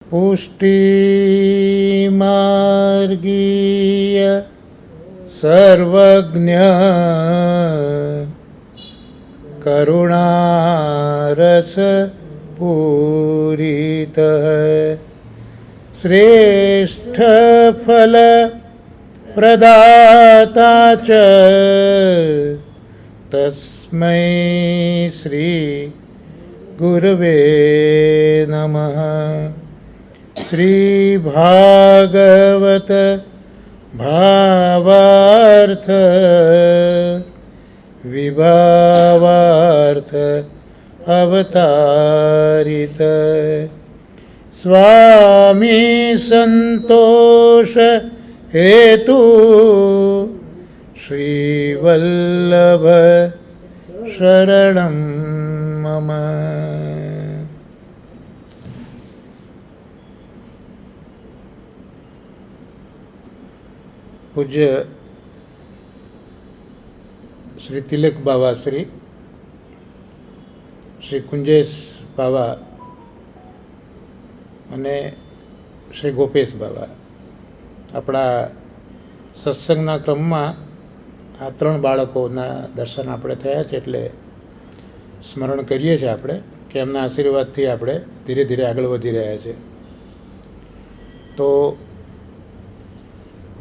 पुष्टिमार्गीय सर्वज्ञ करुणारस पूरितः श्रेष्ठ फल प्रदाता च तस्मै श्री गुरवे नमः। श्री भागवत भावार्थ विभावार्थ अवतारित स्वामी संतोष हेतु श्रीवल्लभ शरणं मम। પૂજ્ય શ્રી તિલક બાવા શ્રી કુંજેશ બાવા અને શ્રી ગોપેશ બાવા આપણા સત્સંગના ક્રમમાં આ ત્રણ બાળકોના દર્શન આપણે થયા છે, એટલે સ્મરણ કરીએ છીએ આપણે કે એમના આશીર્વાદથી આપણે ધીરે ધીરે આગળ વધી રહ્યા છે. તો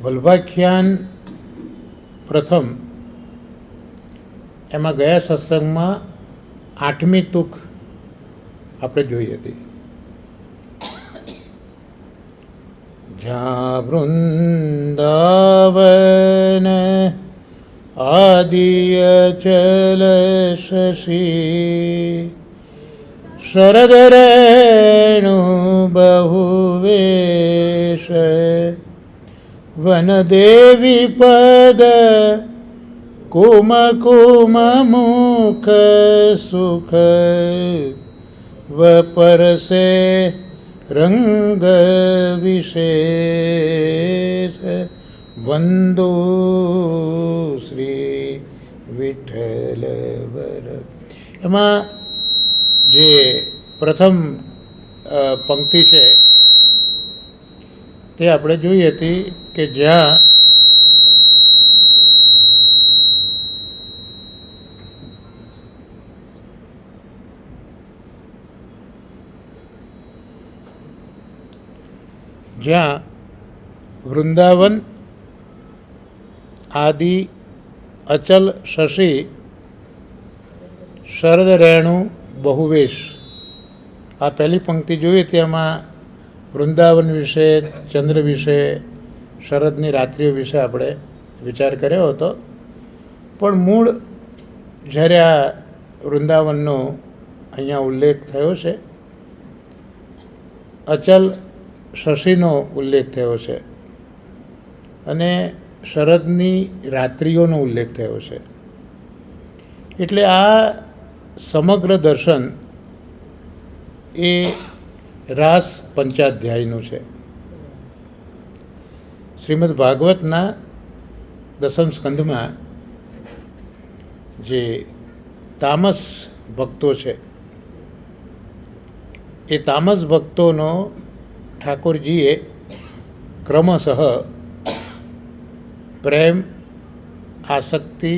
વલ્ભાખ્યાન પ્રથમ એમાં ગયા સત્સંગમાં 8મી તુક આપણે જોઈ હતી. જ્યાં વૃંદાવન આદિય ચલ શશી શરદ રેણુ બહુવેશ વનદેવી પદ કુમ કુમ મુખ સુખ વપરસે રંગ વિશેષ વંદુ શ્રી વિઠ્ઠલ વર. એમાં જે પ્રથમ પંક્તિ છે તે આપણે જોઈ હતી કે જ્યાં વૃંદાવન આદિ અચલ શશી શરદ રેણુ બહુવેશ, આ પહેલી પંક્તિ જોઈએ તેમાં વૃંદાવન વિશે, ચંદ્ર વિશે, શરદની રાત્રિઓ વિશે આપણે વિચાર કર્યો હતો. પણ મૂળ જ્યારે આ વૃંદાવનનો અહીંયા ઉલ્લેખ થયો છે, અચલ શશીનો ઉલ્લેખ થયો છે અને શરદની રાત્રિઓનો ઉલ્લેખ થયો છે. એટલે આ સમગ્ર દર્શન એ રાસ પંચાધ્યાયનું છે. શ્રીમદ ભાગવતના દસમ સ્કંધમાં જે તામસ ભક્તો છે એ તામસ ભક્તોનો ઠાકોરજીએ ક્રમશઃ પ્રેમ, આસક્તિ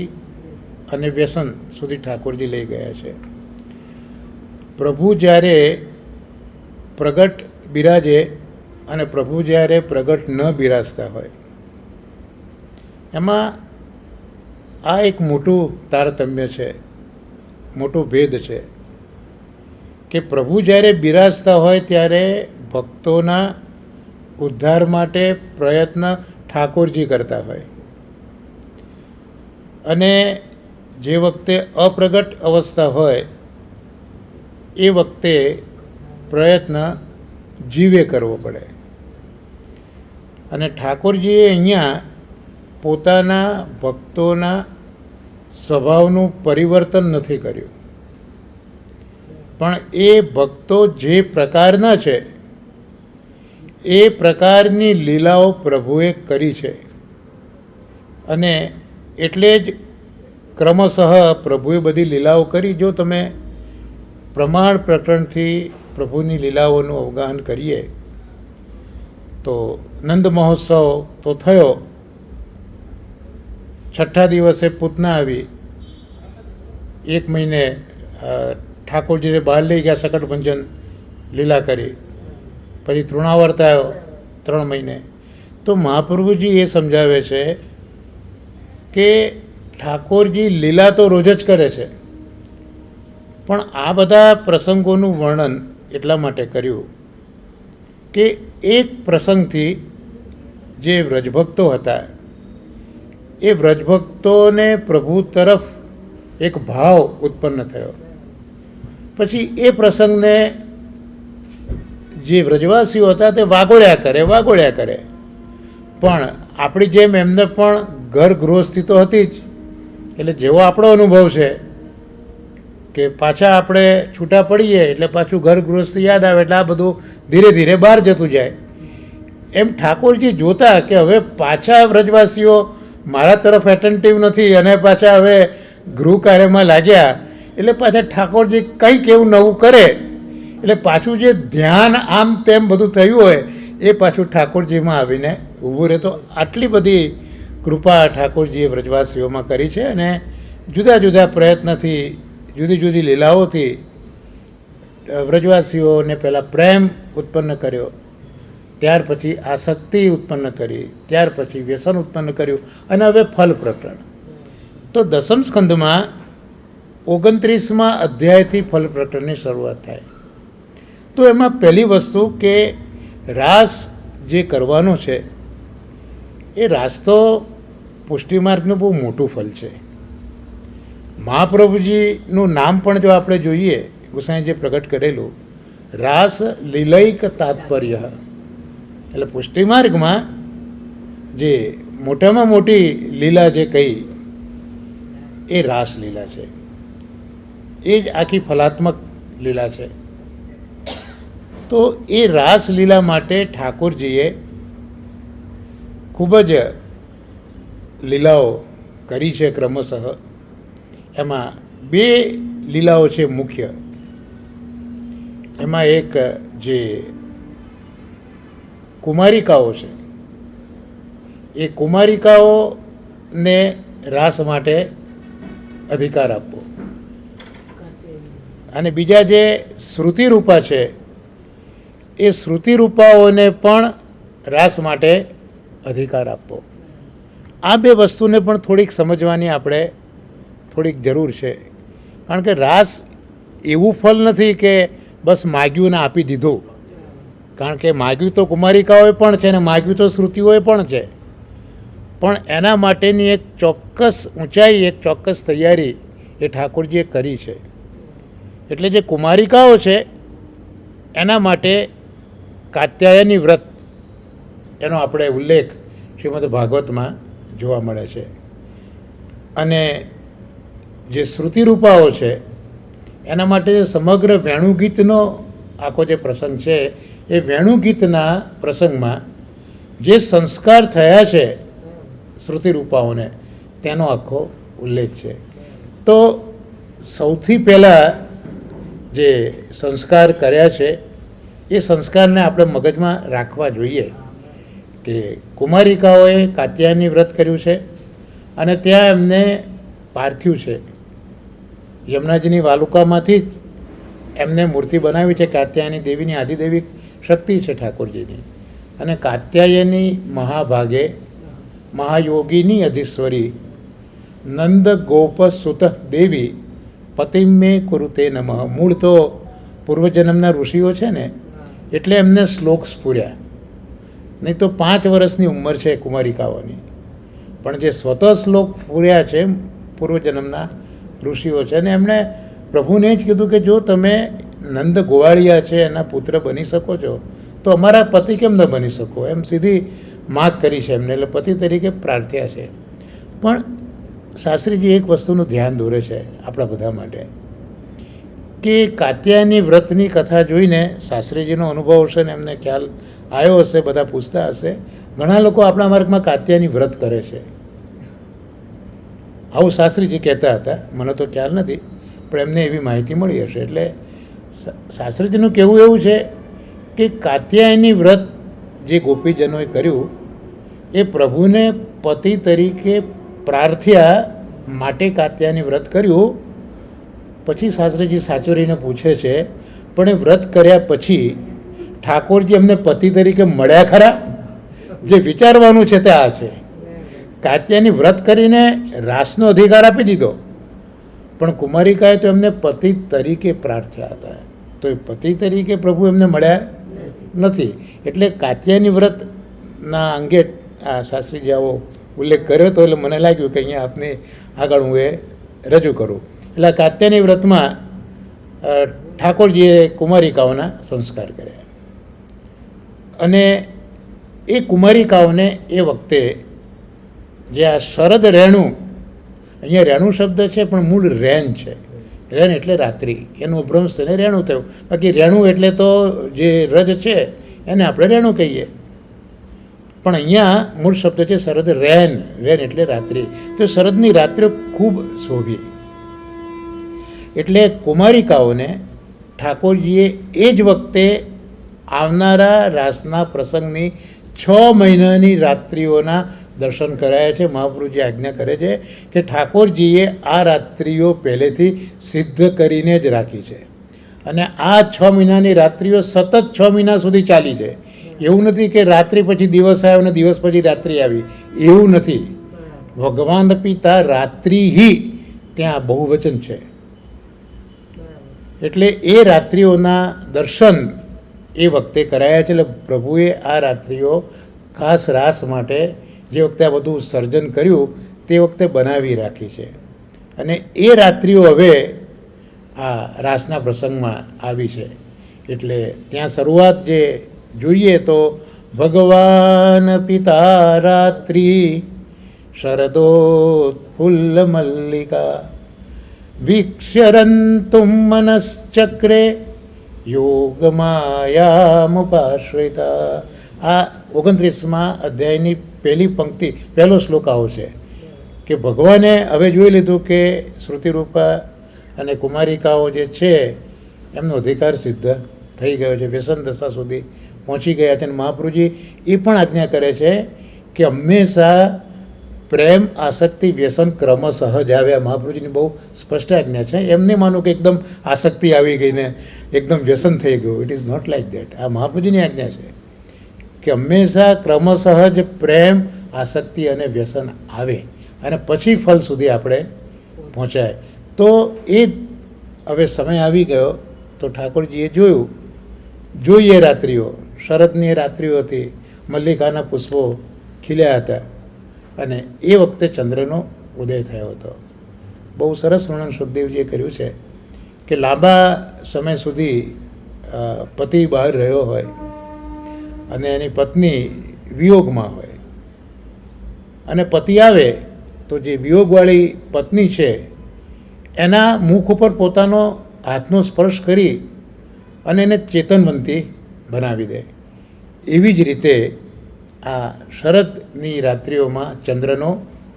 અને વ્યસન સુધી ઠાકોરજી લઈ ગયા છે. પ્રભુ જ્યારે પ્રગટ બિરાજે અને પ્રભુ જ્યારે પ્રગટ ન બિરાજતા હોય, એમાં આ એક મોટું તારતમ્ય છે, મોટો ભેદ છે કે પ્રભુ જ્યારે બિરાજતા હોય ત્યારે ભક્તોના ઉદ્ધાર માટે પ્રયત્ન ઠાકોરજી કરતા હોય અને જે વખતે અપ્રગટ અવસ્થા હોય એ વખતે પ્રયત્ન જીવે કરવો પડે. અને ઠાકોરજીએ અહીંયા પોતાના ભક્તોના સ્વભાવનું પરિવર્તન નથી કર્યું, પણ એ ભક્તો જે પ્રકારના છે એ પ્રકારની લીલાઓ પ્રભુએ કરી છે. અને એટલે જ ક્રમશઃ પ્રભુએ બધી લીલાઓ કરી. જો તમે પ્રમાણ પ્રકરણથી પ્રભુની લીલાઓનું અવગાહન કરીએ તો નંદ મહોત્સવ તો થયો, છઠ્ઠા દિવસે પૂતના આવી, 1 મહિને ઠાકોરજીને બહાર લઈ ગયા, શકટભંજન લીલા કરી, પછી તૃણાવર્ત આવ્યો 3 મહિને. તો મહાપ્રભુજી એ સમજાવે છે કે ઠાકોરજી લીલા તો રોજ જ કરે છે, પણ આ બધા પ્રસંગોનું વર્ણન એટલા માટે કર્યું કે એક પ્રસંગથી જે વ્રજભક્તો હતા એ વ્રજભક્તોને પ્રભુ તરફ એક ભાવ ઉત્પન્ન થયો. પછી એ પ્રસંગને જે વ્રજવાસીઓ હતા તે વાગોળ્યા કરે. પણ આપણી જેમ એમને પણ ઘર ગૃહસ્થી તો હતી જ, એટલે જેવો આપણો અનુભવ છે કે પાછા આપણે છૂટા પડીએ એટલે પાછું ઘર ગૃહસ્થી યાદ આવે એટલે આ બધું ધીરે ધીરે બહાર જતું જાય. એમ ઠાકોરજી જોતા કે હવે પાછા વ્રજવાસીઓ મારા તરફ એટેન્ટિવ નથી અને પાછા હવે ગૃહ કાર્યમાં લાગ્યા, એટલે પાછા ઠાકોરજી કંઈક એવું નવું કરે એટલે પાછું જે ધ્યાન આમ તેમ બધું થયું હોય એ પાછું ઠાકોરજીમાં આવીને ઊભું રહે. તો આટલી બધી કૃપા ઠાકોરજીએ વ્રજવાસીઓમાં કરી છે અને જુદા જુદા પ્રયત્નથી, જુદી જુદી લીલાઓથી વ્રજવાસીઓને પહેલાં પ્રેમ ઉત્પન્ન કર્યો, ત્યાર પછી આસક્તિ ઉત્પન્ન કરી, ત્યાર પછી વ્યસન ઉત્પન્ન કર્યું અને હવે ફલ પ્રકરણ. તો દસમ સ્કંદમાં 29મા અધ્યાયથી ફલ પ્રકરણની શરૂઆત થાય. તો એમાં પહેલી વસ્તુ કે રાસ જે કરવાનો છે એ રાસ તો પુષ્ટિમાર્ગનું બહુ મોટું ફલ છે. મહાપ્રભુજીનું નામ પણ જો આપણે જોઈએ, ગુસાઈજીએ પ્રગટ કરેલું રાસ લીલૈક તાત્પર્ય, એટલે પુષ્ટિમાર્ગમાં જે મોટામાં મોટી લીલા જે કહી એ રાસ લીલા છે, એ જ આખી ફલાત્મક લીલા છે. તો એ રાસલીલા માટે ઠાકોરજીએ ખૂબ જ લીલાઓ કરી છે ક્રમશઃ. એમાં 2 લીલાઓ છે મુખ્ય. એમાં એક જે કુમારિકાઓ છે એ કુમારિકાઓને રાસ માટે અધિકાર આપવો, અને બીજા જે શ્રુતિરૂપા છે એ શ્રુતિરૂપાઓને પણ રાસ માટે અધિકાર આપવો. આ 2 વસ્તુને પણ થોડીક સમજવાની આપણે થોડીક જરૂર છે, કારણ કે રાસ એવું ફલ નથી કે બસ માગ્યું ને આપી દીધું. કારણ કે માગ્યું તો કુમારિકાઓએ પણ છે ને માગ્યું તો શ્રુતિઓએ પણ છે, પણ એના માટેની એક ચોક્કસ ઊંચાઈ, એક ચોક્કસ તૈયારી એ ઠાકોરજીએ કરી છે. એટલે જે કુમારિકાઓ છે એના માટે કાત્યાયની વ્રત એનો આપણે ઉલ્લેખ શ્રીમદ ભાગવતમાં જોવા મળે છે. અને જે શ્રુતિરૂપાઓ છે એના માટે સમગ્ર વેણુગીતનો આખો જે પ્રસંગ છે એ વેણુગીતના પ્રસંગમાં જે સંસ્કાર થયા છે શ્રુતિરૂપાઓને તેનો આખો ઉલ્લેખ છે. તો સૌથી પહેલાં જે સંસ્કાર કર્યા છે એ સંસ્કારને આપણે મગજમાં રાખવા જોઈએ કે કુમારિકાઓએ કાત્યાયની વ્રત કર્યું છે અને ત્યાં એમને પાર્થિવ છે, યમુનાજીની વાલુકામાંથી જ એમને મૂર્તિ બનાવી છે. કાત્યાયની દેવીની આદિદેવી શક્તિ છે ઠાકોરજીની, અને કાત્યાયની મહાભાગે મહાયોગીની અધીશ્વરી નંદ ગોપ સુત દેવી પતિમે કુરુતે નમઃ. મૂળ તો પૂર્વજન્મના ઋષિઓ છે ને એટલે એમને શ્લોક સ્ફુર્યા, નહીં તો 5 વર્ષની ઉંમર છે કુમારિકાઓની, પણ જે સ્વતઃ શ્લોક ફૂર્યા છે પૂર્વજન્મના ઋષિઓ છે, અને એમણે પ્રભુને જ કીધું કે જો તમે નંદ ગોવાળિયા છે એના પુત્ર બની શકો છો તો અમારા પતિ કેમ ન બની શકો, એમ સીધી માગ કરી છે એમને, એટલે પતિ તરીકે પ્રાર્થ્યા છે. પણ શાસ્ત્રીજી એક વસ્તુનું ધ્યાન દોરે છે આપણા બધા માટે કે કાત્યાયની વ્રતની કથા જોઈને શાસ્ત્રીજીનો અનુભવ હશે ને એમને ખ્યાલ આવ્યો હશે, બધા પૂછતા હશે, ઘણા લોકો આપણા માર્ગમાં કાત્યાયની વ્રત કરે છે. આવું શાસ્ત્રીજી કહેતા હતા, મને તો ખ્યાલ નથી, પણ એમને એવી માહિતી મળી હશે. એટલે શાસ્ત્રીજીનું કહેવું એવું છે કે કાત્યાયની વ્રત જે ગોપીજનોએ કર્યું એ પ્રભુને પતિ તરીકે પ્રાર્થ્યા માટે કાત્યાની વ્રત કર્યું. પછી શાસ્ત્રીજી સાચોરીને પૂછે છે, પણ એ વ્રત કર્યા પછી ઠાકોરજી એમને પતિ તરીકે મળ્યા ખરા? જે વિચારવાનું છે તે આ છે. કાત્યાની વ્રત કરીને રાસનો અધિકાર આપી દીધો, પણ કુમારિકાએ તો એમને પતિ તરીકે પ્રાર્થ્યા હતા. તો એ પતિ તરીકે પ્રભુ એમને મળ્યા નથી. એટલે કાત્યાની વ્રતના અંગે આ શાસ્ત્રીજી આવો ઉલ્લેખ કર્યો હતો. એટલે મને લાગ્યું કે અહીંયા આપને આગળ હું એ રજૂ કરું. એટલે કાત્યાની વ્રતમાં ઠાકોરજીએ કુમારિકાઓના સંસ્કાર કર્યા અને એ કુમારિકાઓને એ વખતે જે આ શરદ રેણુ, અહીંયા રેણુ શબ્દ છે પણ મૂળ રેન છે. રેન એટલે રાત્રિ, એનું અભ્રંશ થઈને રેણુ થયું. બાકી રેણુ એટલે તો જે રજ છે એને આપણે રેણુ કહીએ, પણ અહીંયા મૂળ શબ્દ છે શરદ રેન. રેન એટલે રાત્રિ. તો શરદની રાત્રિઓ ખૂબ શોભી. એટલે કુમારિકાઓને ઠાકોરજીએ એ જ વખતે આવનારા રાસના પ્રસંગની 6 મહિનાની રાત્રિઓના દર્શન કરાયા છે. મહાપ્રભુજી આજ્ઞા કરે છે કે ઠાકોરજીએ આ રાત્રિઓ પહેલેથી સિદ્ધ કરીને જ રાખી છે અને આ 6 મહિનાની રાત્રિઓ સતત 6 મહિના સુધી ચાલી છે. એવું નથી કે રાત્રિ પછી દિવસ આવ્યો અને દિવસ પછી રાત્રિ આવી, એવું નથી. ભગવાન પિતા રાત્રિ ત્યાં બહુવચન છે. એટલે એ રાત્રિઓના દર્શન એ વખતે કરાયા છે. એટલે પ્રભુએ આ રાત્રિઓ ખાસ રાસ માટે જે વખતે આ બધું સર્જન કર્યું તે વખતે બનાવી રાખી છે અને એ રાત્રિઓ હવે આ રાસના પ્રસંગમાં આવી છે. એટલે ત્યાં શરૂઆત જે જોઈએ તો ભગવાન પિતા રાત્રિ શરદો ફુલ્લ મલ્લિકા વિક્ષરંતુમ મનશ્ચક્રે યોગમાયામુપાશ્રિતા. આ 29મા અધ્યાયની પહેલી પંક્તિ, પહેલો શ્લોક આવો છે કે ભગવાને હવે જોઈ લીધું કે શ્રુતિરૂપા અને કુમારિકાઓ જે છે એમનો અધિકાર સિદ્ધ થઈ ગયો છે, વ્યસન દશા સુધી પહોંચી ગયા છે. અને મહાપ્રભુજી એ પણ આજ્ઞા કરે છે કે હંમેશા પ્રેમ આસક્તિ વ્યસન ક્રમશઃ જ આવ્યા. મહાપ્રભુજીની બહુ સ્પષ્ટ આજ્ઞા છે. એમ નહીં માનું કે એકદમ આસક્તિ આવી ગઈને એકદમ વ્યસન થઈ ગયું. It is not like that. આ મહાપ્રભુજીની આજ્ઞા છે કે હંમેશા ક્રમશઃ જ પ્રેમ આસક્તિ અને વ્યસન આવે અને પછી ફલ સુધી આપણે પહોંચાય. તો એ હવે સમય આવી ગયો તો ઠાકોરજીએ જોયું, જોઈએ રાત્રિઓ, શરદની રાત્રિઓ હતી, મલ્લિકાના પુષ્પો ખીલ્યા હતા અને એ વખતે ચંદ્રનો ઉદય થયો હતો. બહુ સરસ વર્ણન સુખદેવજીએ કર્યું છે કે લાંબા સમય સુધી પતિ બહાર રહ્યો હોય અને એની પત્ની વિયોગમાં હોય અને પતિ આવે તો જે વિયોગવાળી પત્ની છે એના મુખ ઉપર પોતાનો હાથનો સ્પર્શ કરી અને એને ચેતનવંતી બનાવી દે. એવી જ રીતે આ શરદની રાત્રિઓમાં ચંદ્રનો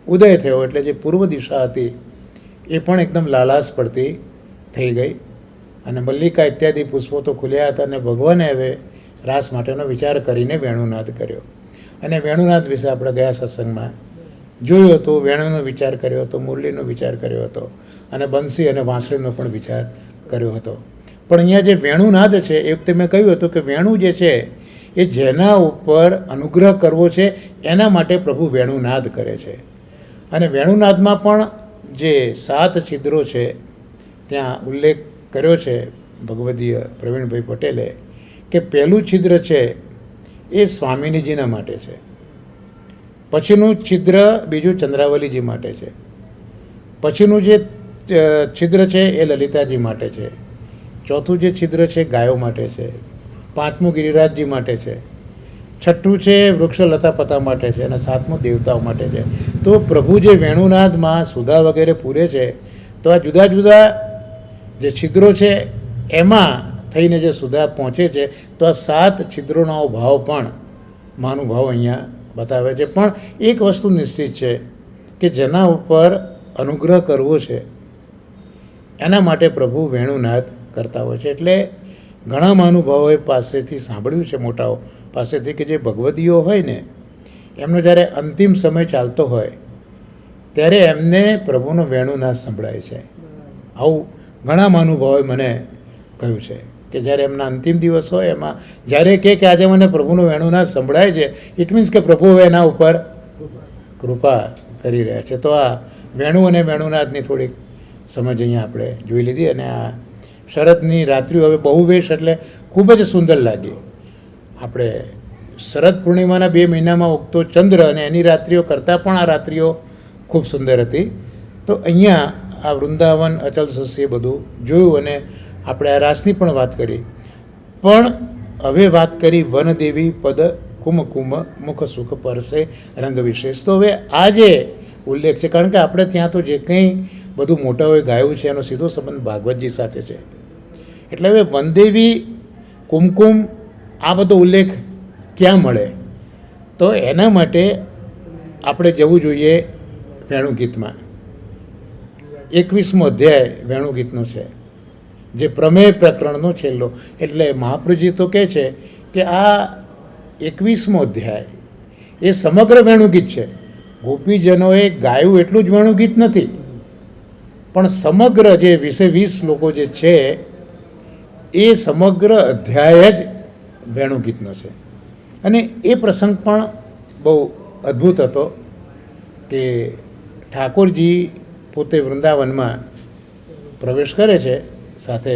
ઉદય થયો એટલે જે પૂર્વ દિશા હતી એ પણ એકદમ લાલાશ પડતી થઈ ગઈ અને મલ્લિકા ઇત્યાદિ પુષ્પો તો ખુલ્યા હતા અને ભગવાને હવે રાસ માટેનો વિચાર કરીને વેણુનાદ કર્યો. અને વેણુનાદ વિશે આપણે ગયા સત્સંગમાં જોયું હતું. વેણુનો વિચાર કર્યો હતો, મુરલીનો વિચાર કર્યો હતો અને બંસી અને વાંસળીનો પણ વિચાર કર્યો હતો. પણ અહીંયા જે વેણુનાદ છે એ વખતે મેં કહ્યું હતું કે વેણુ જે છે એ જેના ઉપર અનુગ્રહ કરવો છે એના માટે પ્રભુ વેણુનાદ કરે છે. અને વેણુનાદમાં પણ જે 7 છિદ્રો છે ત્યાં ઉલ્લેખ કર્યો છે ભગવદીય પ્રવીણભાઈ પટેલે કે પહેલું છિદ્ર છે એ સ્વામિનીજીના માટે છે, પછીનું છિદ્ર બીજું ચંદ્રાવલીજી માટે છે, પછીનું જે છિદ્ર છે એ લલિતાજી માટે છે, ચોથું જે છિદ્ર છે ગાયો માટે છે, પાંચમું ગિરિરાજજી માટે છે, છઠ્ઠું છે વૃક્ષ લતા પતા માટે છે અને સાતમું દેવતાઓ માટે છે. તો પ્રભુ જે વેણુનાદમાં સુધા વગેરે પૂરે છે તો આ જુદા જુદા જે છિદ્રો છે એમાં થઈને જે સુધા પહોંચે છે. તો આ 7 છિદ્રોનો ભાવ પણ મહાનુભાવ અહીંયા બતાવે છે. પણ એક વસ્તુ નિશ્ચિત છે કે જેના ઉપર અનુગ્રહ કરવો છે એના માટે પ્રભુ વેણુનાદ કરતા હોય છે. એટલે ઘણા મહાનુભાવોએ પાસેથી સાંભળ્યું છે મોટાઓ પાસેથી કે જે ભગવદીઓ હોય ને એમનો જ્યારે અંતિમ સમય ચાલતો હોય ત્યારે એમને પ્રભુનો વેણુનાદ સંભળાય છે. આવું ઘણા મહાનુભાવોએ મને કહ્યું છે કે જ્યારે એમના અંતિમ દિવસ હોય એમાં જ્યારે કે આજે મને પ્રભુનો વેણુનાદ સંભળાય છે, ઇટ મીન્સ કે પ્રભુ એના ઉપર કૃપા કરી રહ્યા છે. તો આ વેણુ અને વેણુનાદની થોડીક સમજ અહીંયા આપણે જોઈ લીધી. અને આ શરદની રાત્રિઓ હવે બહુવેશ એટલે ખૂબ જ સુંદર લાગી. આપણે શરદ પૂર્ણિમાના 2 મહિનામાં ઉગતો ચંદ્ર અને એની રાત્રિઓ કરતાં પણ આ રાત્રિઓ ખૂબ સુંદર હતી. તો અહીંયા આ વૃંદાવન અચલ સસ્યે બધું જોયું અને આપણે આ રાસની પણ વાત કરી. પણ હવે વાત કરી વનદેવી પદ કુમકુમ મુખ સુખ પરસે રંગ વિશેષ. તો હવે આ જે ઉલ્લેખ છે, કારણ કે આપણે ત્યાં તો જે કંઈ બધું મોટાઓએ ગાયું છે એનો સીધો સંબંધ ભાગવતજી સાથે છે. એટલે હવે વનદેવી કુમકુમ આ બધો ઉલ્લેખ ક્યાં મળે? તો એના માટે આપણે જવું જોઈએ વેણુગીતમાં. 21મો અધ્યાય વેણુગીતનો છે, જે પ્રમેય પ્રકરણનો છેલ્લો. એટલે મહાપ્રભુજી તો કહે છે કે આ 21મો અધ્યાય એ સમગ્ર વેણુગીત છે. ગોપીજનોએ ગાયું એટલું જ વેણુગીત નથી, પણ સમગ્ર જે 20 લોકો જે છે એ સમગ્ર અધ્યાય જ વેણુગીતનો છે. અને એ પ્રસંગ પણ બહુ અદ્ભુત હતો કે ઠાકોરજી પોતે વૃંદાવનમાં પ્રવેશ કરે છે, સાથે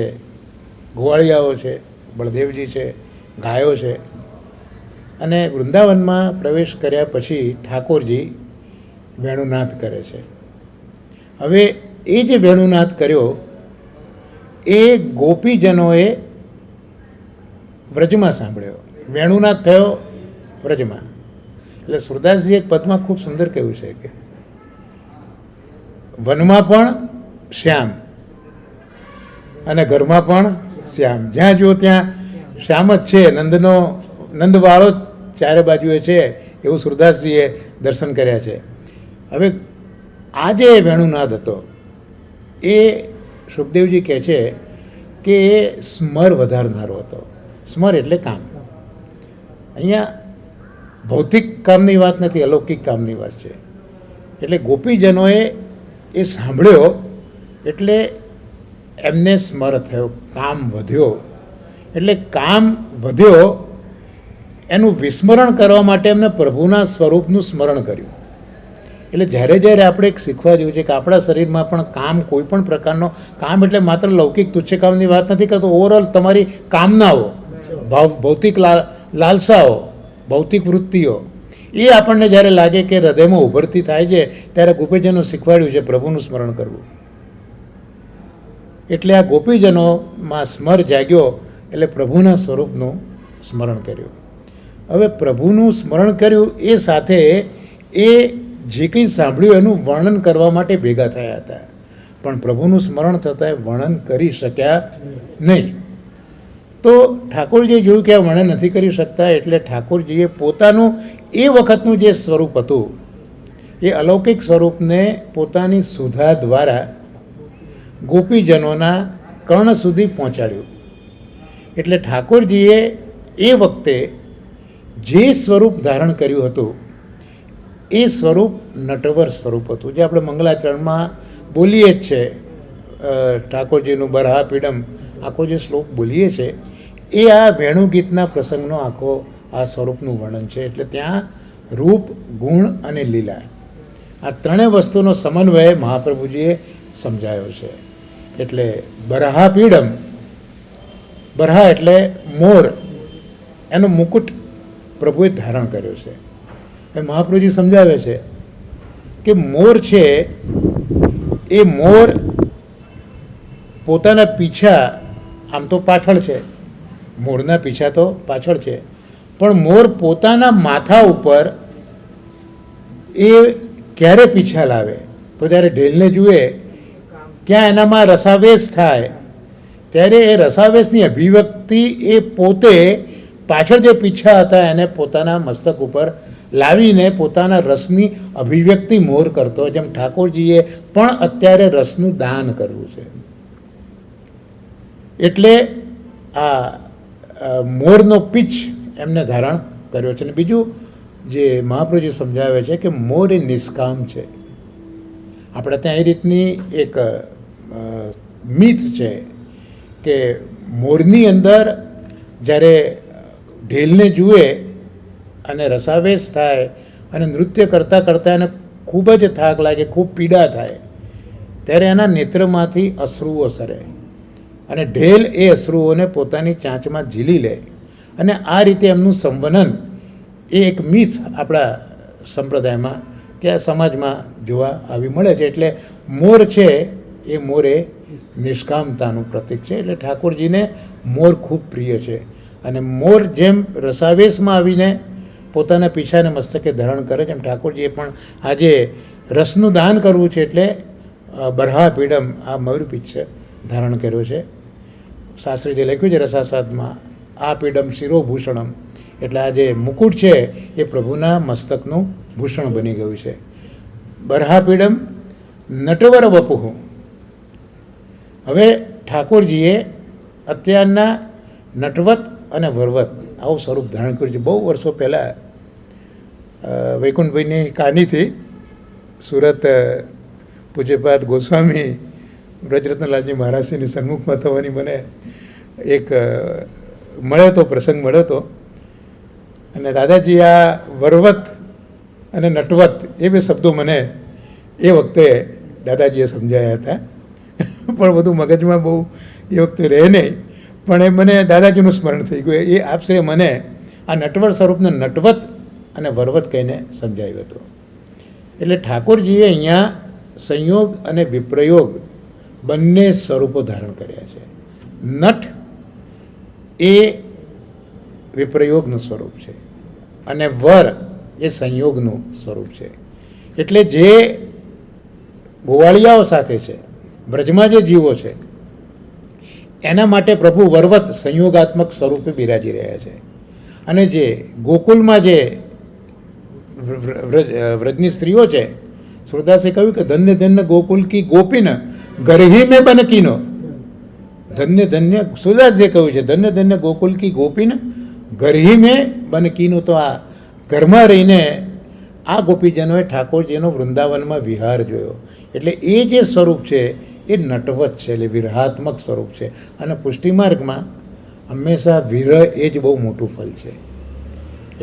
ગોવાળિયાઓ છે, બળદેવજી છે, ગાયો છે. અને વૃંદાવનમાં પ્રવેશ કર્યા પછી ઠાકોરજી વેણુનાદ કરે છે. હવે એ જે વેણુનાદ કર્યો એ ગોપીજનોએ વ્રજમાં સાંભળ્યો. વેણુનાદ થયો વ્રજમાં. એટલે સુરદાસજી એક પદમાં ખૂબ સુંદર કહ્યું છે કે વનમાં પણ શ્યામ અને ઘરમાં પણ શ્યામ. જ્યાં જુઓ ત્યાં શ્યામ જ છે. નંદવાળો જ ચારે બાજુએ છે, એવું સુરદાસજીએ દર્શન કર્યા છે. હવે આ જે વેણુનાદ હતો એ સુખદેવજી કહે છે કે એ સ્મર વધારનારો હતો. સ્મર એટલે કામ. અહીંયા ભૌતિક કામની વાત નથી, અલૌકિક કામની વાત છે. એટલે ગોપીજનોએ એ સાંભળ્યો એટલે એમને સ્મર થયો, કામ વધ્યો. એટલે કામ વધ્યો એનું વિસ્મરણ કરવા માટે એમને પ્રભુના સ્વરૂપનું સ્મરણ કર્યું. એટલે જ્યારે આપણે એક શીખવા જેવું છે કે આપણા શરીરમાં પણ કામ, કોઈ પણ પ્રકારનો કામ એટલે માત્ર લૌકિક તુચ્છ કામની વાત નથી કરતો. ઓવરઓલ તમારી કામનાઓ, ભૌતિક લાલસાઓ, ભૌતિક વૃત્તિઓ એ આપણને જ્યારે લાગે કે હૃદયમાં ઉભરતી થાય છે ત્યારે ગોપીજનો શીખવાડ્યું છે પ્રભુનું સ્મરણ કરવું. એટલે આ ગોપીજનોમાં સ્મર જાગ્યો એટલે પ્રભુના સ્વરૂપનું સ્મરણ કર્યું. હવે પ્રભુનું સ્મરણ કર્યું એ સાથે એ જે કંઈ સાંભળ્યું એનું વર્ણન કરવા માટે ભેગા થયા હતા, પણ પ્રભુનું સ્મરણ થતાં વર્ણન કરી શક્યા નહીં. તો ઠાકોરજીએ જોયું કે આ વર્ણન નથી કરી શકતા, એટલે ઠાકોરજીએ પોતાનું એ વખતનું જે સ્વરૂપ હતું એ અલૌકિક સ્વરૂપને પોતાની સુધા દ્વારા ગોપીજનોના કર્ણ સુધી પહોંચાડ્યું. એટલે ઠાકોરજીએ એ વખતે જે સ્વરૂપ ધારણ કર્યું હતું એ સ્વરૂપ નટવર સ્વરૂપ હતું, જે આપણે મંગલાચરણમાં બોલીએ જ છે. ઠાકોરજીનું બરહા પીડમ આખો જે શ્લોક બોલીએ છે એ આ વેણુગીતના પ્રસંગનો આખો આ સ્વરૂપનું વર્ણન છે. એટલે ત્યાં રૂપ, ગુણ અને લીલા આ ત્રણેય વસ્તુનો સમન્વય મહાપ્રભુજીએ સમજાયો છે. એટલે બરહા પીડમ, બરહા એટલે મોર, એનો મુકુટ પ્રભુએ ધારણ કર્યો છે. એ મહાપ્રભુજી સમજાવે છે કે મોર છે એ મોર પોતાના પીછા આમ તો પાછળ છે, મોરના પીછા તો પાછળ છે, પણ મોર પોતાના માથા ઉપર એ ક્યારે પીછા લાવે તો જ્યારે ઢેલને જુએ ક્યાં એનામાં રસાવેશ થાય ત્યારે એ રસાવેશની અભિવ્યક્તિ એ પોતે પાછળ જે પીછા હતા એને પોતાના મસ્તક ઉપર લાવીને પોતાના રસની અભિવ્યક્તિ મોર કરતો. જેમ ઠાકોરજીએ પણ અત્યારે રસનું દાન કરવું છે. એટલે આ મોરનો પીછ એમને ધારણ કર્યો છે. અને બીજું જે મહાપ્રભુજી સમજાવે છે કે મોર એ નિષ્કામ છે. આપણે ત્યાં એ રીતની એક મિથ છે કે મોરની અંદર જ્યારે ઢેલને જુએ અને રસાવેશ થાય અને નૃત્ય કરતાં કરતાં એને ખૂબ જ થાક લાગે, ખૂબ પીડા થાય, ત્યારે એના નેત્રમાંથી અશ્રુઓ સરે અને ઢેલ એ અશ્રુઓને પોતાની ચાંચમાં ઝીલી લે. અને આ રીતે એમનું સંવનન એ એક મિથ આપણા સંપ્રદાયમાં કે આ સમાજમાં જોવા આવી મળે છે. એટલે મોર છે એ મોર એ નિષ્કામતાનું પ્રતીક છે. એટલે ઠાકોરજીને મોર ખૂબ પ્રિય છે. અને મોર જેમ રસાવેશમાં આવીને પોતાના પીછાને મસ્તકે ધારણ કરે છે, એમ ઠાકોરજીએ પણ આજે રસનું દાન કરવું છે એટલે બરહા પીડમ આ મયુરપીછ ધારણ કર્યો છે. શાસ્ત્રીજીએ લખ્યું છે રસાસ્વાદમાં, આ પીડમ શિરોભૂષણમ, એટલે આ જે મુકુટ છે એ પ્રભુના મસ્તકનું ભૂષણ બની ગયું છે. બરહા પીડમ નટવર વપુહુ. હવે ઠાકોરજીએ અત્યારના નટવત અને વરવત આવું સ્વરૂપ ધારણ કર્યું છે. બહુ વર્ષો પહેલાં વૈકુંઠભાઈની કહાનીથી સુરત પૂજ્યપાદ ગોસ્વામી વ્રજરત્નલાલજી મહારાજશ્રીની સન્મુખમાં થવાની મને એક મળ્યો હતો, પ્રસંગ મળ્યો હતો. અને દાદાજી આ વરવત અને નટવત એ બે શબ્દો મને એ વખતે દાદાજીએ સમજાયા હતા, પણ બધું મગજમાં બહુ એ વખતે રહે નહીં. પણ એ મને દાદાજીનું સ્મરણ થઈ ગયું. એ આપશ્રે મને આ નટવર સ્વરૂપને નટવત અને વરવત કહીને સમજાવ્યું હતું. એટલે ઠાકોરજીએ અહીંયા સંયોગ અને વિપ્રયોગ બંને સ્વરૂપો ધારણ કર્યા છે. નટ એ વિપ્રયોગનું સ્વરૂપ છે અને વર એ સંયોગનું સ્વરૂપ છે. એટલે જે ગોવાળિયાઓ સાથે છે, બ્રજમાં જે જીવો છે, એના માટે પ્રભુ વરવત સંયોગાત્મક સ્વરૂપે બિરાજી રહ્યા છે. અને જે ગોકુલમાં જે વ્રજની સ્ત્રીઓ છે, સુરદાસે કહ્યું કે ધન્ય ધન્ય ગોકુલ કી ગોપીન ગરહી મેં બનકીનો. ધન્ય ધન્ય સુરદાસે કહ્યું છે ધન્ય ધન્ય ગોકુલ કી ગોપીન ગરહી મેં બનકીનો. તો આ ઘરમાં રહીને આ ગોપીજનોએ ઠાકોરજીનો વૃંદાવનમાં વિહાર જોયો. એટલે એ જે સ્વરૂપ છે એ નટવત છે, એટલે વિરહાત્મક સ્વરૂપ છે. અને પુષ્ટિમાર્ગમાં હંમેશા વિરહ એ જ બહુ મોટું ફલ છે.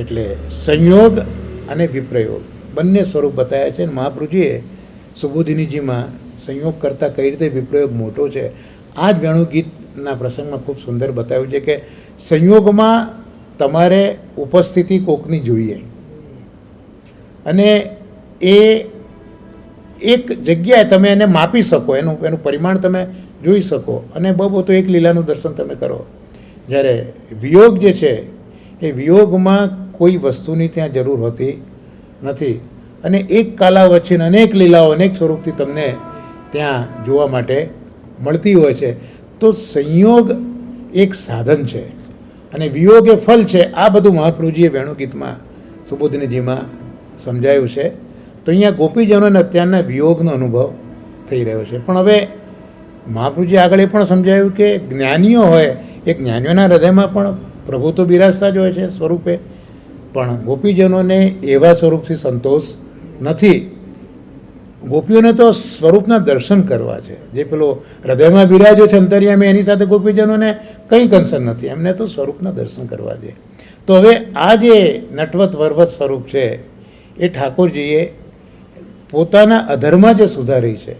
એટલે સંયોગ અને વિપ્રયોગ બંને સ્વરૂપ બતાવ્યા છે. અને મહાપ્રભુજીએ સુબોધિનીજીમાં સંયોગ કરતાં કઈ રીતે વિપ્રયોગ મોટો છે આ જ વેણુ ગીતના પ્રસંગમાં ખૂબ સુંદર બતાવ્યું છે કે સંયોગમાં તમારે ઉપસ્થિતિ કોકની જોઈએ અને એ એક જગ્યાએ તમે એને માપી શકો, એનું પરિમાણ તમે જોઈ શકો અને બહુ તો એક લીલાનું દર્શન તમે કરો. જ્યારે વિયોગ જે છે એ વિયોગમાં કોઈ વસ્તુની ત્યાં જરૂર હોતી નથી અને એક કાલા વચ્ચે અનેક લીલાઓ અનેક સ્વરૂપથી તમને ત્યાં જોવા માટે મળતી હોય છે. તો સંયોગ એક સાધન છે અને વિયોગ એ ફલ છે. આ બધું મહાપ્રભુજીએ વેણુગીતમાં સુબોધિનીજીમાં સમજાયું છે. તો અહીંયા ગોપીજનોને અત્યારના વિયોગનો અનુભવ થઈ રહ્યો છે. પણ હવે મહાપ્રભુજી આગળ એ પણ સમજાયું કે જ્ઞાનીઓ હોય એ જ્ઞાનીઓના હૃદયમાં પણ પ્રભુ તો બિરાજતા જ હોય છે સ્વરૂપે, પણ ગોપીજનોને એવા સ્વરૂપથી સંતોષ નથી. ગોપીઓને તો સ્વરૂપના દર્શન કરવા છે. જે પેલો હૃદયમાં બિરાજો છે અંતર્યામી, એની સાથે ગોપીજનોને કંઈ કન્સર્ન નથી, એમને તો સ્વરૂપના દર્શન કરવા છે. તો હવે આ જે નટવત વરવત સ્વરૂપ છે એ ઠાકોરજીએ પોતાના અધરમાં જે સુધા રહી છે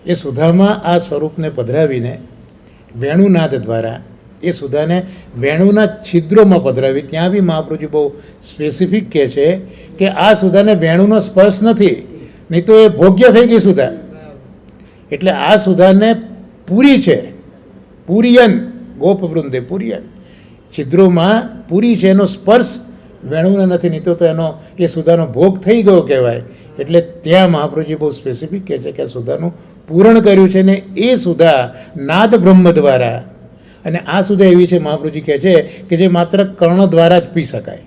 એ સુધામાં આ સ્વરૂપને પધરાવીને વેણુનાદ દ્વારા એ સુધાને વેણુના છિદ્રોમાં પધરાવી. ત્યાં બી મહાપ્રભુજી બહુ સ્પેસિફિક કહે છે કે આ સુધાને વેણુનો સ્પર્શ નથી, નહીં તો એ ભોગ્ય થઈ ગઈ સુધા. એટલે આ સુધાને પૂરી છે, પૂરિયન ગોપવૃંદે પૂરિયન, છિદ્રોમાં પૂરી છે, એનો સ્પર્શ વેણુને નથી, નહીં તો એનો એ સુધાનો ભોગ થઈ ગયો કહેવાય. એટલે ત્યાં મહાપ્રભુજી બહુ સ્પેસિફિક કહે છે કે આ સુધાનું પૂરણ કર્યું છે ને એ સુધા નાદ બ્રહ્મ દ્વારા. અને આ સુધા એવી છે મહાપ્રભુજી કહે છે કે જે માત્ર કર્ણ દ્વારા જ પી શકાય.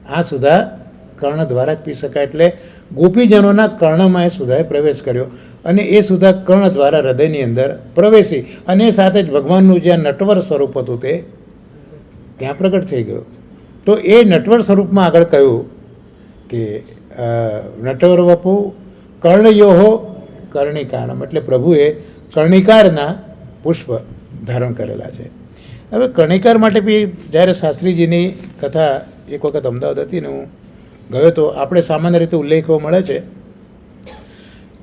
આ સુધા કર્ણ દ્વારા જ પી શકાય. એટલે ગોપીજનોના કર્ણમાં એ સુધાએ પ્રવેશ કર્યો અને એ સુધા કર્ણ દ્વારા હૃદયની અંદર પ્રવેશી અને સાથે જ ભગવાનનું જે નટવર સ્વરૂપ હતું તે ત્યાં પ્રગટ થઈ ગયો. તો એ નટવર સ્વરૂપમાં આગળ કહ્યું કે નટવર વપુ કર્ણયોહો કર્ણિકારમ, એટલે પ્રભુએ કર્ણિકારના પુષ્પ ધારણ કરેલા છે. હવે કર્ણિકાર માટે બી જ્યારે શાસ્ત્રીજીની કથા એક વખત અમદાવાદ હતી ને હું ગયો તો આપણે સામાન્ય રીતે ઉલ્લેખો મળે છે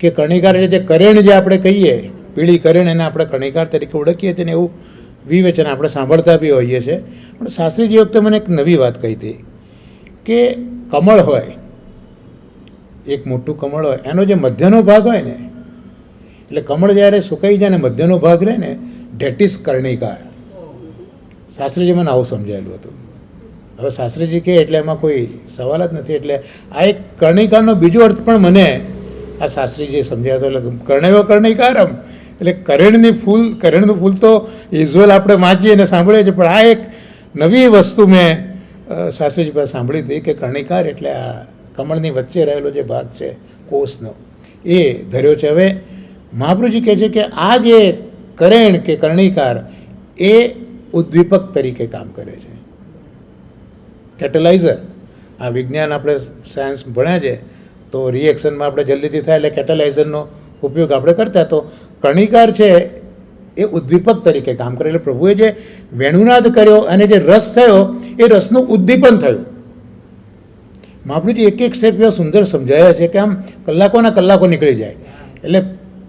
કે કર્ણિકાર એટલે જે કરેણ જે આપણે કહીએ, પીળી કરેણ, એને આપણે કર્ણિકાર તરીકે ઓળખીએ છીએ ને એવું વિવેચન આપણે સાંભળતા બી હોઈએ છીએ. પણ શાસ્ત્રીજી વખતે મને એક નવી વાત કહી હતી કે કમળ હોય, એક મોટું કમળ હોય, એનો જે મધ્યનો ભાગ હોય ને, એટલે કમળ જ્યારે સુકાઈ જાય ને મધ્યનો ભાગ રહે ને, ધેટ ઇઝ કર્ણિકાર. શાસ્ત્રીજી મને આવું સમજાયેલું હતું. હવે શાસ્ત્રીજી કહે એટલે એમાં કોઈ સવાલ જ નથી. એટલે આ એક કર્ણિકારનો બીજો અર્થ પણ મને આ શાસ્ત્રીજીએ સમજાવ્યો હતો. એટલે કર્ણયો કર્ણિકારમ એટલે કરેણનું ફૂલ તો યુઝ્યુઅલ આપણે વાંચીએ અને સાંભળીએ છીએ, પણ આ એક નવી વસ્તુ મેં શાસ્ત્રીજી પાસે સાંભળી હતી કે કર્ણિકાર એટલે આ કમળની વચ્ચે રહેલો જે ભાગ છે કોષનો, એ ધર્યો છે. હવે મહાપ્રભુજી કહે છે કે આ જે કરેણ કે કર્ણિકાર એ ઉદ્દીપક તરીકે કામ કરે છે, કેટેલાઇઝર. આ વિજ્ઞાન આપણે સાયન્સ ભણ્યા છે તો રિએક્શનમાં આપણે જલ્દીથી થાય એટલે કેટેલાઇઝરનો ઉપયોગ આપણે કરતા. તો કર્ણિકાર છે એ ઉદ્દીપક તરીકે કામ કરે. એટલે પ્રભુએ જે વેણુનાદ કર્યો અને જે રસ થયો એ રસનું ઉદ્દીપન થયું. મહાપ્રભુજી એક એક સ્ટેપ એવા સુંદર સમજાયા છે કે આમ કલાકોના કલાકો નીકળી જાય. એટલે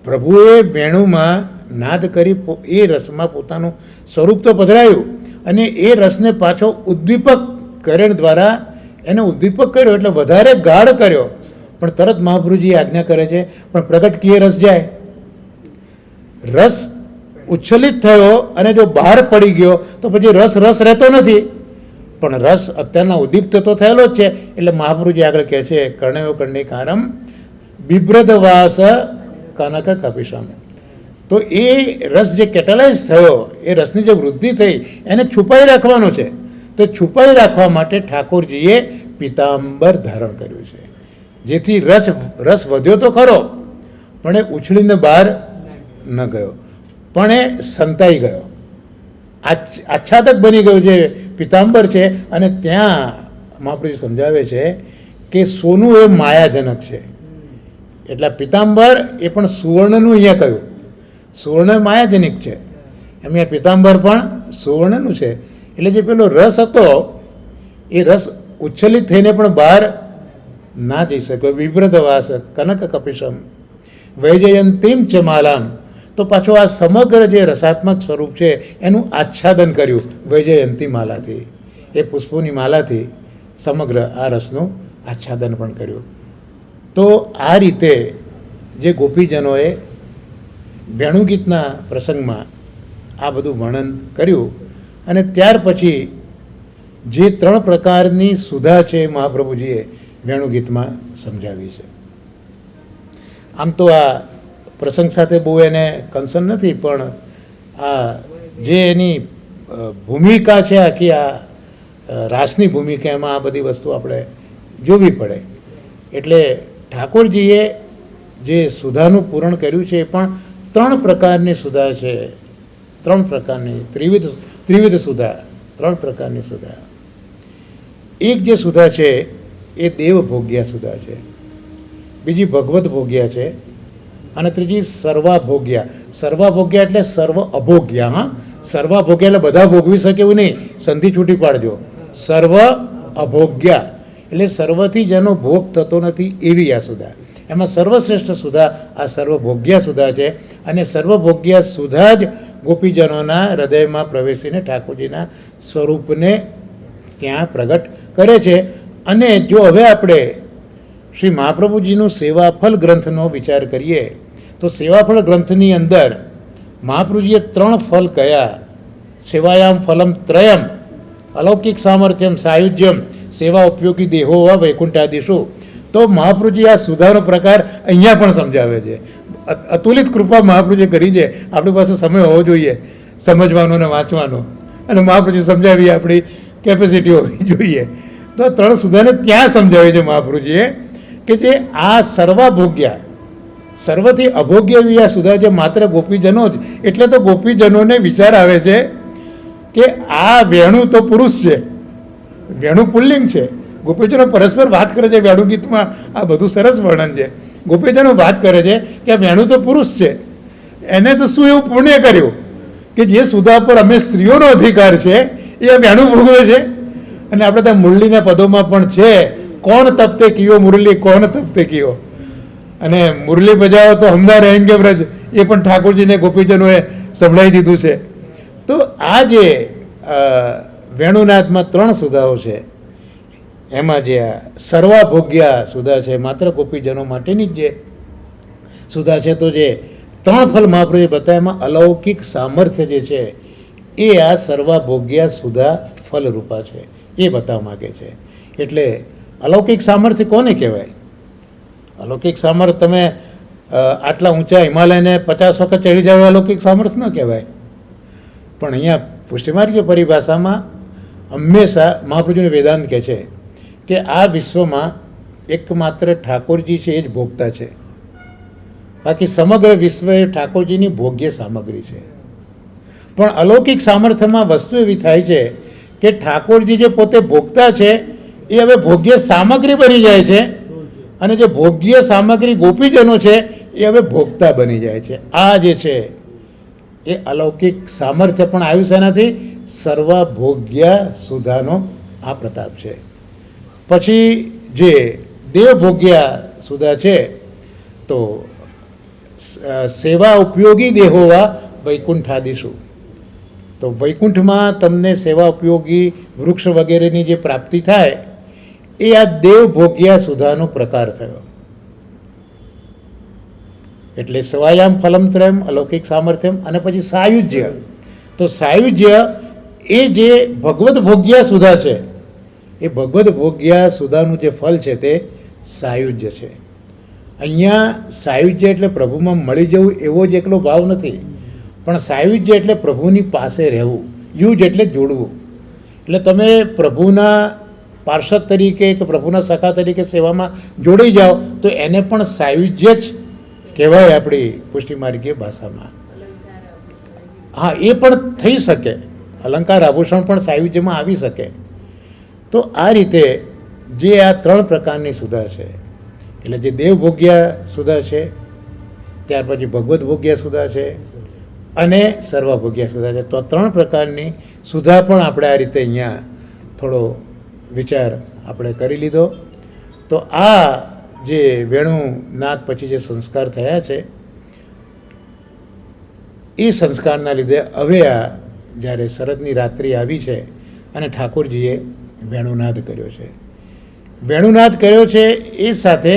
પ્રભુએ વેણુમાં નાદ કરી એ રસમાં પોતાનું સ્વરૂપ તો પધરાયું અને એ રસને પાછો ઉદ્દીપક કરણ દ્વારા એને ઉદ્દીપક કર્યો એટલે વધારે ગાઢ કર્યો. પણ તરત મહાપ્રભુજી આજ્ઞા કરે છે પણ પ્રગટ કીએ રસ જાય. રસ ઉચ્છલિત થયો અને જો બહાર પડી ગયો તો પછી રસ રહેતો નથી, પણ રસ અત્યારના ઉદ્દીપ્ત તો થયેલો જ છે. એટલે મહાપ્રભુજી આગળ કહે છે કર્ણયો કર્ણિકારમ બિભ્રદવાસ કનક કપિશમ. તો એ રસ જે કેટેલાઇઝ થયો, એ રસની જે વૃદ્ધિ થઈ એને છુપાઈ રાખવાનો છે. તો છુપાઈ રાખવા માટે ઠાકોરજીએ પિતાંબર ધારણ કર્યું છે, જેથી રસ વધ્યો તો ખરો પણ એ ઉછળીને બહાર ન ગયો, પણ એ સંતાઈ ગયો, આચ્છાદક બની ગયો જે પિતાંબર છે. અને ત્યાં મહાપ્રભુજી સમજાવે છે કે સોનું એ માયાજનક છે. એટલે પિતાંબર એ પણ સુવર્ણનું અહીંયા કહ્યું, સુવર્ણ માયાજનિક છે, એમ અહીંયા પિતાંબર પણ સુવર્ણનું છે. એટલે જે પેલો રસ હતો એ રસ ઉચ્છલિત થઈને પણ બહાર ના જઈ શક્યો. વિભ્રતવાસ કનક કપિશમ વૈજયંતીમ ચ માલામ. તો પાછો આ સમગ્ર જે રસાત્મક સ્વરૂપ છે એનું આચ્છાદન કર્યું વૈજયંતી માલાથી, એ પુષ્પોની માલાથી સમગ્ર આ રસનું આચ્છાદન પણ કર્યું. તો આ રીતે જે ગોપીજનોએ વેણુગીતના પ્રસંગમાં આ બધું વર્ણન કર્યું. અને ત્યાર પછી જે 3 પ્રકારની સુધા છે મહાપ્રભુજીએ વેણુગીતમાં સમજાવી છે. આમ તો આ પ્રસંગ સાથે બહુ એને કન્સર્ન નથી, પણ આ જે એની ભૂમિકા છે આખી આ રાસની ભૂમિકા, એમાં આ બધી વસ્તુ આપણે જોવી પડે. એટલે ઠાકોરજીએ જે સુધાનું પૂરણ કર્યું છે એ પણ 3 પ્રકારની સુધા છે, 3 પ્રકારની ત્રિવિધ સુધા, 3 પ્રકારની સુધા. એક જે સુધા છે એ દેવભોગ્યા સુધા છે, બીજી ભગવત ભોગ્યા છે, અને ત્રીજી સર્વાભોગ્યા. સર્વાભોગ્યા એટલે સર્વ અભોગ્યા. હા, સર્વાભોગ્યા એટલે બધા ભોગવી શકે એવું નહીં, સંધિ છૂટી પાડજો. સર્વ અભોગ્યા એટલે સર્વથી જેનો ભોગ થતો નથી એવી આ સુધા. એમાં સર્વશ્રેષ્ઠ સુધા આ સર્વભોગ્યા સુધા છે. અને સર્વભોગ્યા સુધા જ ગોપીજનોના હૃદયમાં પ્રવેશીને ઠાકોરજીના સ્વરૂપને ત્યાં પ્રગટ કરે છે. અને જો હવે આપણે શ્રી મહાપ્રભુજીનું સેવાફલ ગ્રંથનો વિચાર કરીએ તો સેવાફળ ગ્રંથની અંદર મહાપ્રભુજીએ 3 ફલ કયા? સેવાયામ ફલમ ત્રયમ અલૌકિક સામર્થ્યમ સાયુજ્યમ સેવા ઉપયોગી દેહો વા વૈકુંઠાદિશુ. તો મહાપ્રભુજી આ સુધાનો પ્રકાર અહીંયા પણ સમજાવે છે. અતુલિત કૃપા મહાપ્રભુજીએ કરી છે. આપણી પાસે સમય હોવો જોઈએ સમજવાનો અને વાંચવાનો, અને મહાપ્રભુજી સમજાવી આપણી કેપેસિટી હોવી જોઈએ. તો 3 સુધાને ત્યાં સમજાવી છે મહાપ્રભુજીએ કે જે આ સર્વાભોગ્યા, સર્વથી અભોગ્ય એવી આ સુધા જે માત્ર ગોપીજનો જ, એટલે તો ગોપીજનોને વિચાર આવે છે કે આ વેણુ તો પુરુષ છે, વેણુ પુલ્લિંગ છે. ગોપીજનો પરસ્પર વાત કરે છે વેણુ ગીતમાં, આ બધું સરસ વર્ણન છે. ગોપીજનો વાત કરે છે કે આ વેણુ તો પુરુષ છે, એને તો શું એવું પુણ્ય કર્યું કે જે સુધા પર અમે સ્ત્રીઓનો અધિકાર છે એ વેણુ ભોગવે છે. અને આપણે ત્યાં મુરલીના પદોમાં પણ છે, કોણ તપતે કિયો મુરલી કોણ તપતે કિયો, અને મુરલી બજાવો તો હમણાં રહેંગે વ્રજ, એ પણ ઠાકોરજીને ગોપીજનોએ સંભળાવી દીધું છે. તો આ જે વેણુનાથમાં 3 સુધાઓ છે, એમાં જે આ સર્વાભોગ્યા સુધા છે, માત્ર ગોપીજનો માટેની જ જે સુધા છે, તો જે 3 ફલ મહાપ્રભુએ બતાવ્યા, એમાં અલૌકિક સામર્થ્ય જે છે એ આ સર્વાભોગ્યા સુધા ફલરૂપા છે, એ બતાવવા માગે છે. એટલે અલૌકિક સામર્થ્ય કોને કહેવાય? અલૌકિક સામર્થ્ય તમે આટલા ઊંચા હિમાલયને 50 વખત ચડી જાવ અલૌકિક સામર્થ્ય ન કહેવાય. પણ અહીંયા પુષ્ટિમાર્ગીય પરિભાષામાં હંમેશા મહાપ્રભુનું વેદાંત કહે છે કે આ વિશ્વમાં એકમાત્ર ઠાકોરજી છે એ જ ભોગતા છે, બાકી સમગ્ર વિશ્વ એ ઠાકોરજીની ભોગ્ય સામગ્રી છે. પણ અલૌકિક સામર્થ્યમાં વસ્તુ એવી થાય છે કે ઠાકોરજી જે પોતે ભોગતા છે એ હવે ભોગ્ય સામગ્રી બની જાય છે, અને જે ભોગ્ય સામગ્રી ગોપીજનો છે એ હવે ભોગતા બની જાય છે. આ જે છે એ અલૌકિક સામર્થ્ય પણ આવ્યું છે એનાથી, સર્વભોગ્યા સુધાનો આ પ્રતાપ છે. પછી જે દેવભોગ્યા સુધા છે, તો સેવા ઉપયોગી દેહોવા વૈકુંઠાદિશુ, તો વૈકુંઠમાં તમને સેવા ઉપયોગી વૃક્ષ વગેરેની જે પ્રાપ્તિ થાય એ આ દેવભોગ્યા સુધાનો પ્રકાર થયો. એટલે સ્વાયામ ફલમ ત્રયમ, અલૌકિક સામર્થ્યમ, અને પછી સાયુજ્ય. તો સાયુજ્ય એ જે ભગવદ ભોગ્યા સુધા છે, એ ભગવદ ભોગ્યા સુધાનું જે ફલ છે તે સાયુજ્ય છે. અહીંયા સાયુજ્ય એટલે પ્રભુમાં મળી જવું એવો જ એકલો ભાવ નથી, પણ સાયુજ્ય એટલે પ્રભુની પાસે રહેવું. યુજ એટલે જોડવું. એટલે તમે પ્રભુના પાર્ષદ તરીકે કે પ્રભુના સખા તરીકે સેવામાં જોડી જાઓ તો એને પણ સાયુજ્ય જ કહેવાય આપણી પુષ્ટિમાર્ગીય ભાષામાં. હા, એ પણ થઈ શકે, અલંકાર આભૂષણ પણ સાયુજ્યમાં આવી શકે. તો આ રીતે જે આ 3 પ્રકારની સુધા છે, એટલે જે દેવભોગ્યા સુધા છે, ત્યાર પછી ભગવદ ભોગ્યા સુધા છે, અને સર્વભોગ્યા સુધા છે. તો આ 3 પ્રકારની સુધા પણ આપણે આ રીતે અહીંયા થોડો વિચાર આપણે કરી લીધો. તો આ જે વેણુનાથ પછી જે સંસ્કાર થયા છે એ સંસ્કારના લીધે હવે આ જ્યારે શરદની રાત્રિ આવી છે અને ઠાકોરજીએ વેણુનાદ કર્યો છે. વેણુનાદ કર્યો છે એ સાથે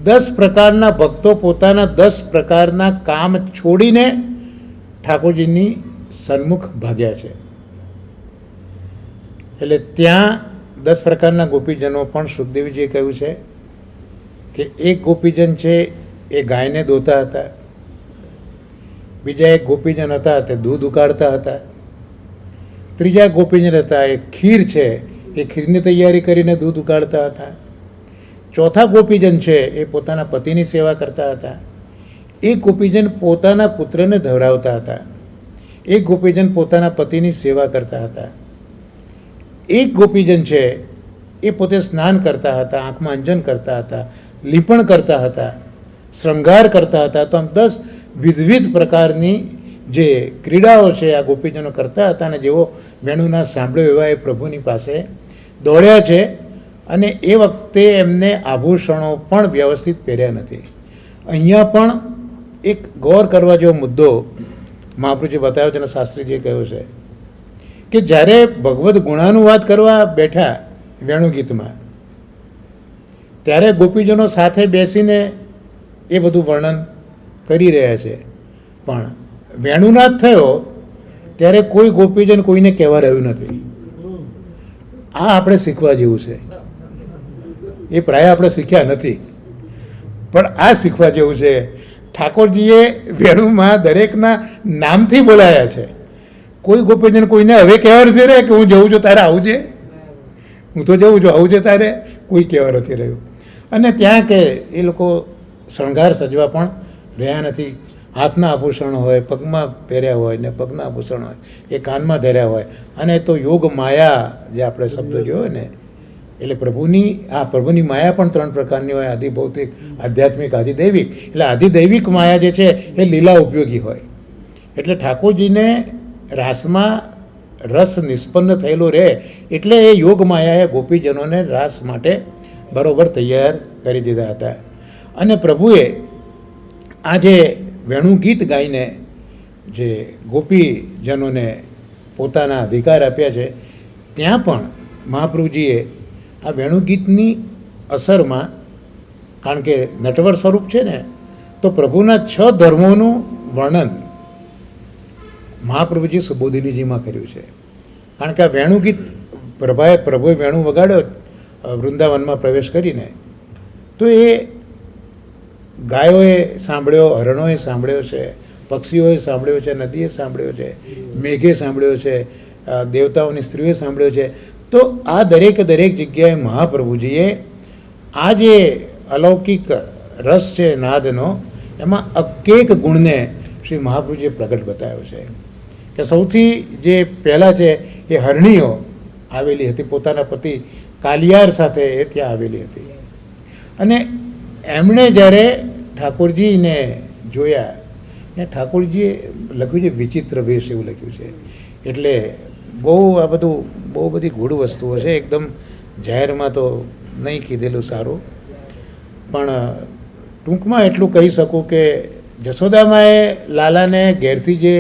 10 પ્રકારના ભક્તો પોતાના 10 પ્રકારના કામ છોડીને ઠાકોરજીની સન્મુખ ભાગ્યા છે. એટલે ત્યાં 10 પ્રકારના ગોપીજનો પણ સુખદેવજીએ કહ્યું છે કે એક ગોપીજન છે એ ગાયને દોતા હતા, બીજા એક ગોપીજન હતા તે દૂધ ઉકાળતા હતા, ત્રીજા ગોપીજન હતા એ ખીર છે એ ખીરની તૈયારી કરીને દૂધ ઉકાળતા હતા, ચોથા ગોપીજન છે એ પોતાના પતિની સેવા કરતા હતા, એક ગોપીજન પોતાના પુત્રને ધવરાવતા હતા, એક ગોપીજન પોતાના પતિની સેવા કરતા હતા, એક ગોપીજન છે એ પોતે સ્નાન કરતા હતા, આંખમાં અંજન કરતા હતા, લીંપણ કરતા હતા, શૃંગાર કરતા હતા. તો આમ 10 વિવિધ પ્રકારની જે ક્રીડાઓ છે આ ગોપીજનો કરતા હતા, અને જેવો વેણુનાથ સાંભળ્યો એવા એ પ્રભુની પાસે દોડ્યા છે. અને એ વખતે એમને આભૂષણો પણ વ્યવસ્થિત પહેર્યા નથી. અહીંયા પણ એક ગૌર કરવા જેવો મુદ્દો મહાપ્રભુજી બતાવ્યો છે અને શાસ્ત્રીજીએ કહ્યું છે કે જ્યારે ભગવદ્ ગુણાનુવાદ કરવા બેઠા વેણુગીતમાં, ત્યારે ગોપીજનો સાથે બેસીને એ બધું વર્ણન કરી રહ્યા છે, પણ વેણુનાદ થયો ત્યારે કોઈ ગોપીજન કોઈને કહેવા રહ્યું નથી. આ આપણે શીખવા જેવું છે. એ પ્રાય આપણે શીખ્યા નથી, પણ આ શીખવા જેવું છે. ઠાકોરજીએ વેણુમાં દરેકના નામથી બોલાયા છે. કોઈ ગોપીજન કોઈને હવે કહેવા નથી રહે કે હું જઉં છું તારે આવું છે, હું તો જઉં છું આવું છે તારે, કોઈ કહેવા નથી રહ્યું. અને ત્યાં કે એ લોકો શણગાર સજવા પણ રહ્યા નથી. હાથના આભૂષણ હોય, પગમાં પહેર્યા હોય ને પગના આભૂષણ હોય, એ કાનમાં ધર્યા હોય, અને તો યોગ માયા જે આપણે શબ્દ જોયો ને, એટલે પ્રભુની માયા પણ 3 પ્રકારની હોય, આધિભૌતિક, આધ્યાત્મિક, આધિદૈવિક. એટલે આધિદૈવિક માયા જે છે એ લીલા ઉપયોગી હોય. એટલે ઠાકોરજીને રાસમાં રસ નિષ્પન્ન થયેલો રહે, એટલે એ યોગ માયાએ ગોપીજનોને રાસ માટે બરોબર તૈયાર કરી દીધા હતા. અને પ્રભુએ આ જે વેણુ ગીત ગાઈને જે ગોપીજનોને પોતાના અધિકાર આપ્યા છે, ત્યાં પણ મહાપ્રભુજીએ આ વેણુગીતની અસરમાં, કારણ કે નટવર સ્વરૂપ છે ને, તો પ્રભુના 6 ધર્મોનું વર્ણન મહાપ્રભુજી સુબોધિનીજીમાં કર્યું છે. કારણ કે આ વેણુગીત પ્રભુએ વેણુ વગાડ્યો વૃંદાવનમાં પ્રવેશ કરીને, તો એ ગાયોએ સાંભળ્યો, હરણોએ સાંભળ્યો છે, પક્ષીઓએ સાંભળ્યો છે, નદીએ સાંભળ્યો છે, મેઘે સાંભળ્યો છે, દેવતાઓની સ્ત્રીઓએ સાંભળ્યો છે. તો આ દરેક જગ્યાએ મહાપ્રભુજીએ આ જે અલૌકિક રસ છે નાદનો, એમાં અકેક ગુણને શ્રી મહાપ્રભુજીએ પ્રગટ બતાવ્યો છે. કે સૌથી જે પહેલાં છે એ હરણીઓ આવેલી હતી, પોતાના પતિ કાલિયાર સાથે એ ત્યાં આવેલી હતી. અને એમણે જ્યારે ઠાકોરજીને જોયા, એ ઠાકોરજીએ લખ્યું છે વિચિત્ર વેશ, એવું લખ્યું છે. એટલે આ બહુ બધી ગૂઢ વસ્તુઓ છે, એકદમ જાહેરમાં તો નહીં કીધેલું સારું. પણ ટૂંકમાં એટલું કહી શકું કે જશોદામાએ લાલાને ઘેરથી જે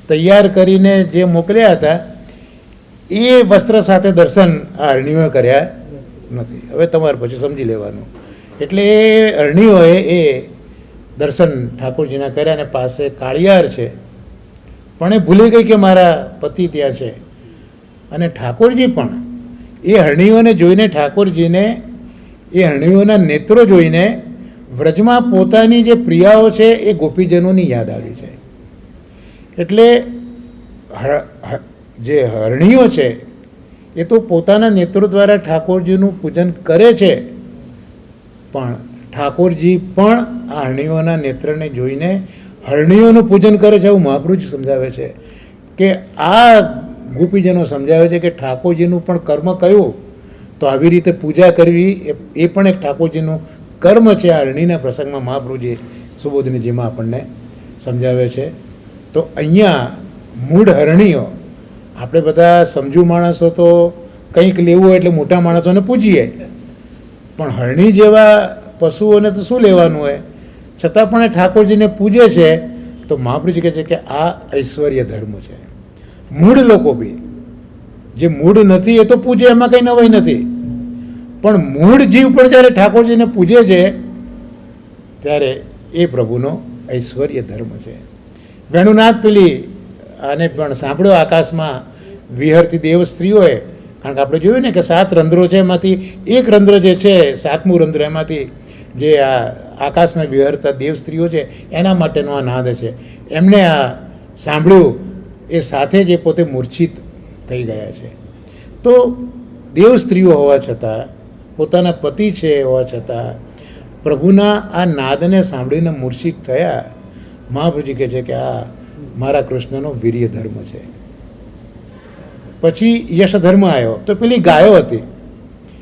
તૈયાર કરીને જે મોકલ્યા હતા, એ વસ્ત્ર સાથે દર્શન આ હરણીઓએ કર્યા નથી. હવે તમારે પછી સમજી લેવાનું. એટલે એ હરણીઓએ એ દર્શન ઠાકોરજીના કર્યા, અને પાસે કાળિયાર છે, પણ એ ભૂલી ગઈ કે મારા પતિ ત્યાં છે. અને ઠાકોરજી પણ એ હરણીઓને જોઈને, ઠાકોરજીને એ હરણીઓના નેત્રો જોઈને વ્રજમાં પોતાની જે પ્રિયાઓ છે એ ગોપીજનોની યાદ આવી છે. એટલે જે હરણીઓ છે એ તો પોતાના નેત્રો દ્વારા ઠાકોરજીનું પૂજન કરે છે, પણ ઠાકોરજી પણ આ હરણીઓના નેત્રને જોઈને હરણીઓનું પૂજન કરે છે, એવું મહાપ્રભુજી સમજાવે છે. કે આ ગોપીજનો સમજાવે છે કે ઠાકોરજીનું પણ કર્મ કયું, તો આવી રીતે પૂજા કરવી એ પણ એક ઠાકોરજીનું કર્મ છે. આ હરણીના પ્રસંગમાં મહાપ્રભુજી સુબોધિનીજીમાં આપણને સમજાવે છે. તો અહીંયા મૂળ હરણીઓ, આપણે બધા સમજુ માણસો તો કંઈક લેવું હોય એટલે મોટા માણસોને પૂજીએ, પણ હરણી જેવા પશુઓને તો શું લેવાનું હોય, છતાં પણ એ ઠાકોરજીને પૂજે છે. તો મહાપ્રભુજી કહે છે કે આ ઐશ્વર્ય ધર્મ છે. મૂળ લોકો બી, જે મૂળ નથી એ તો પૂજે, એમાં કંઈ નવાઈ નથી, પણ મૂળ જીવ પણ જ્યારે ઠાકોરજીને પૂજે છે ત્યારે એ પ્રભુનો ઐશ્વર્ય ધર્મ છે. વેણુનાથ પેલી આને પણ સાંભળ્યો, આકાશમાં વિહરતી દેવ સ્ત્રીઓએ, કારણ કે આપણે જોયું ને કે 7 રંધ્રો છે, એમાંથી એક રંધ્ર જે છે, 7મું રંધ્ર, એમાંથી જે આ આકાશમાં વિહરતા દેવ સ્ત્રીઓ છે એના માટેનો આ નાદ છે. એમણે આ સાંભળ્યું, એ સાથે જ એ પોતે મૂર્છિત થઈ ગયા છે. તો દેવ સ્ત્રીઓ હોવા છતાં, પોતાના પતિ છે હોવા છતાં, પ્રભુના આ નાદને સાંભળીને મૂર્છિત થયા. મહાપ્રભુજી કહે છે કે આ મારા કૃષ્ણનો વીર્ય ધર્મ છે. પછી યશ ધર્મ આવ્યો, તો પેલી ગાયો હતી,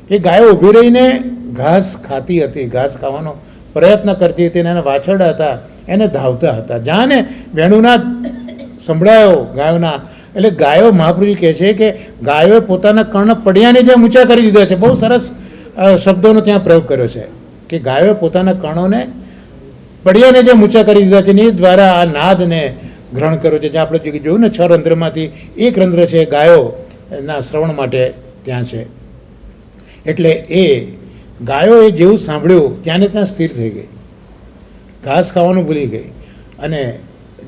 એ ગાયો ઊભી રહીને ઘાસ ખાતી હતી, ઘાસ ખાવાનો પ્રયત્ન કરતી હતી, અને એના વાછરડા હતા એને ધાવતા હતા. જ્યાં ને વેણુનાથ સંભળાયો ગાયોના, એટલે ગાયો, મહાપ્રભુજી કહે છે કે ગાયોએ પોતાના કર્ણ પડિયાને જેમ ઊંચા કરી દીધા છે. બહુ સરસ શબ્દોનો ત્યાં પ્રયોગ કર્યો છે કે ગાયોએ પોતાના કર્ણોને પડિયાને જેમ ઊંચા કરી દીધા છે, ને એ દ્વારા આ નાદને ગ્રહણ કર્યો છે. જ્યાં આપણે જોયું ને 6 રંધ્રમાંથી એક રંધ્ર છે ગાયોના શ્રવણ માટે ત્યાં છે. એટલે એ ગાયોએ જેવું સાંભળ્યું ત્યાંને ત્યાં સ્થિર થઈ ગઈ, ઘાસ ખાવાનું ભૂલી ગઈ, અને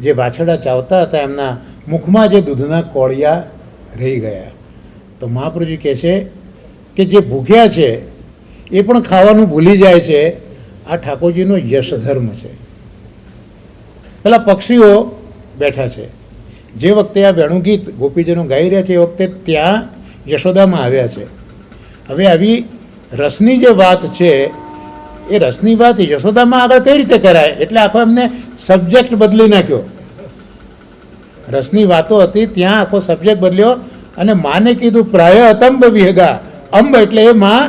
જે વાછરડા ચાવતા હતા એમના મુખમાં જે દૂધના કોળિયા રહી ગયા. તો મહાપ્રભુજી કહે છે કે જે ભૂખ્યા છે એ પણ ખાવાનું ભૂલી જાય છે. આ ઠાકોરજીનો યશ ધર્મ છે. પેલા પક્ષીઓ બેઠા છે, જે વખતે આ વેણુગીત ગોપીજનો ગાઈ રહ્યા છે એ વખતે ત્યાં યશોદામાં આવ્યા છે. હવે આવી રસની જે વાત છે એ રસની વાત યશોદામાં આગળ કઈ રીતે કરાય, એટલે આખો એમને સબ્જેક્ટ બદલી નાખ્યો. રસની વાતો હતી ત્યાં આખો સબ્જેક્ટ બદલ્યો અને માને કીધું પ્રાય અતંબ વિહગા. અંબ એટલે એ માં,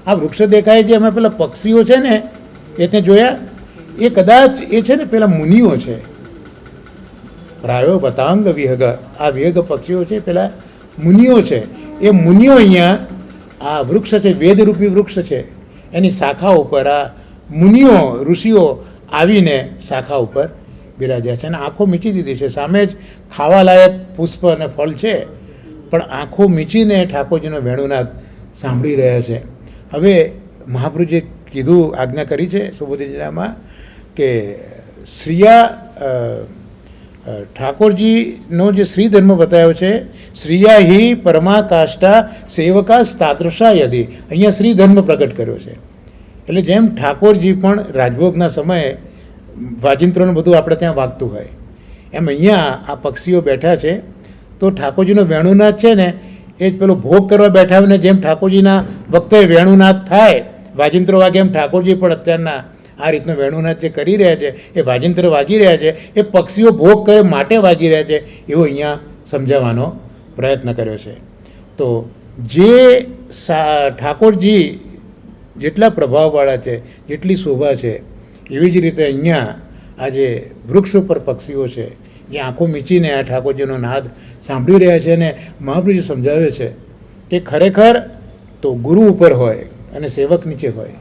આ વૃક્ષ દેખાય છે, અમે પેલા પક્ષીઓ છે ને એ તે જોયા, એ કદાચ એ છે ને પેલા મુનિઓ છે. પ્રાયો પતાંગ વિહગ, આ વિહગ પક્ષીઓ છે પેલા મુનિઓ છે. એ મુનિઓ અહીંયા આ વૃક્ષ છે, વેદરૂપી વૃક્ષ છે, એની શાખા ઉપર આ મુનિઓ ઋષિઓ આવીને શાખા ઉપર બિરાજ્યા છે અને આંખો મીચી દીધી છે. સામે જ ખાવાલાયક પુષ્પ અને ફળ છે, પણ આંખો મીચીને ઠાકોરજીનો વેણુનાદ સાંભળી રહ્યા છે. હવે મહાપ્રભુજીએ કીધું, આજ્ઞા કરી છે સુબોધીજીનામાં કે શ્રીયા ઠાકોરજીનો જે શ્રી ધર્મ બતાવ્યો છે, શ્રીયા હિ પરમાકાષ્ઠા સેવકા તાદૃશા યદી, અહીંયા શ્રી ધર્મ પ્રગટ કર્યો છે. એટલે જેમ ઠાકોરજી પણ રાજભોગના સમયે વાજિંત્રોનું બધું આપણે ત્યાં વાગતું હોય, એમ અહીંયા આ પક્ષીઓ બેઠા છે. તો ઠાકોરજીનો વેણુનાદ છે ને એ જ પેલો ભોગ કરવા બેઠા હોય ને, જેમ ઠાકોરજીના વખતે વેણુનાદ થાય, વાજિંત્રો વાગે, એમ ઠાકોરજી પણ અત્યારના આ રીતનો વેણુનાદ જે કરી રહ્યા છે, એ વાજિંત્ર વાગી રહ્યા છે, એ પક્ષીઓ ભોગ કરે માટે વાગી રહ્યા છે, એવો અહીંયા સમજાવવાનો પ્રયત્ન કર્યો છે. તો જે ઠાકોરજી જેટલા પ્રભાવવાળા છે, જેટલી શોભા છે, એવી જ રીતે અહીંયા આ જે વૃક્ષ ઉપર પક્ષીઓ છે, જે આંખો મીચીને આ ઠાકોરજીનો નાદ સાંભળી રહ્યા છે. અને મહાપ્રભુજી સમજાવે છે કે ખરેખર તો ગુરુ ઉપર હોય અને સેવક નીચે હોય,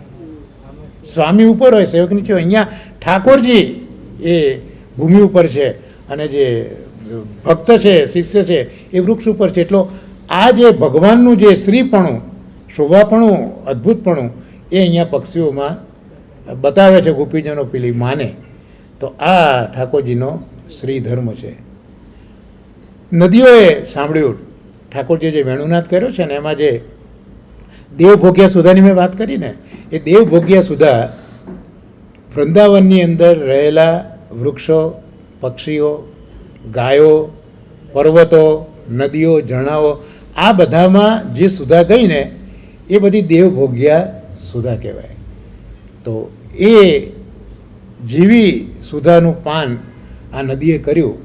સ્વામી ઉપર હોય, સેવક નીચે હોય. અહીંયા ઠાકોરજી એ ભૂમિ ઉપર છે અને જે ભક્ત છે, શિષ્ય છે, એ વૃક્ષ ઉપર છે. એટલો આ જે ભગવાનનું જે શ્રીપણું, શોભાપણું, અદ્ભુતપણું એ અહીંયા પક્ષીઓમાં બતાવે છે ગોપીજનો પેલી માને. તો આ ઠાકોરજીનો શ્રી ધર્મ છે. નદીઓએ સાંભળ્યું ઠાકોરજીએ જે વેણુનાદ કર્યો છે ને, એમાં જે દેવભોગ્યા સુધાની મેં વાત કરી ને, એ દેવભોગ્યા સુધા વૃંદાવનની અંદર રહેલા વૃક્ષો, પક્ષીઓ, ગાયો, પર્વતો, નદીઓ, ઝરણાઓ, આ બધામાં જે સુધા ગઈ ને એ બધી દેવભોગ્યા સુધા કહેવાય. તો એ જેવી સુધાનું પાન આ નદીએ કર્યું,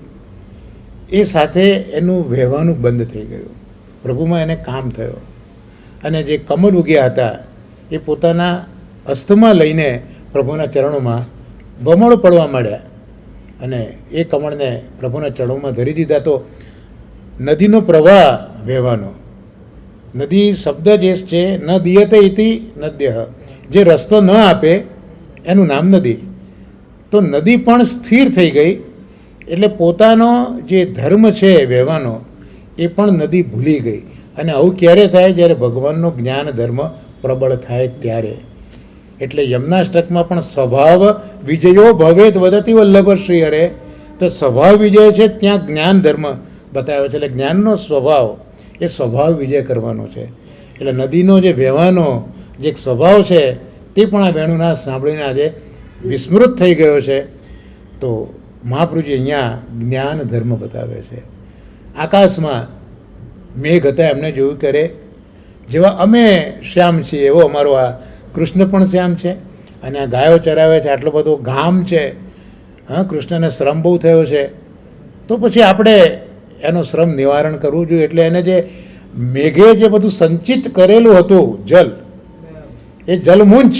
એ સાથે એનું વહેવાનું બંધ થઈ ગયું. પ્રભુમાં એને કામ થયો અને જે કમળ ઉગ્યા હતા એ પોતાના હસ્તમાં લઈને પ્રભુના ચરણોમાં બમણો પડવા માંડ્યા અને એ કમળને પ્રભુના ચરણોમાં ધરી દીધા. તો નદીનો પ્રવાહ વહેવાનો, નદી શબ્દ જે છે, ન દિયતે ઇતિ નદ્ય, જે રસ્તો ન આપે એનું નામ નદી. તો નદી પણ સ્થિર થઈ ગઈ, એટલે પોતાનો જે ધર્મ છે વહેવાનો એ પણ નદી ભૂલી ગઈ. અને આવું ક્યારે થાય? જ્યારે ભગવાનનો જ્ઞાન ધર્મ પ્રબળ થાય ત્યારે. એટલે યમનાષ્ટકમાં પણ સ્વભાવ વિજયો ભવેત વદતિ વલ્લભ શ્રી હરે. તો સ્વભાવ વિજય છે, ત્યાં જ્ઞાન ધર્મ બતાવ્યો છે. એટલે જ્ઞાનનો સ્વભાવ એ સ્વભાવ વિજય કરવાનો છે. એટલે નદીનો જે વહેવાનો જે એક સ્વભાવ છે તે પણ આ વેણુનાદ સાંભળીને આજે વિસ્મૃત થઈ ગયો છે. તો મહાપ્રભુજી અહીંયા જ્ઞાન ધર્મ બતાવે છે. આકાશમાં મેઘ હતા, એમને જોયું કરે જેવા અમે શ્યામ છીએ એવો અમારો આ કૃષ્ણ પણ શ્યામ છે. અને આ ગાયો ચરાવે છે, આટલો બધો ઘામ છે, હા, કૃષ્ણને શ્રમ બહુ થયો છે. તો પછી આપણે એનો શ્રમ નિવારણ કરવું જોઈએ. એટલે એને જે મેઘે જે બધું સંચિત કરેલું હતું જલ, એ જલમુંચ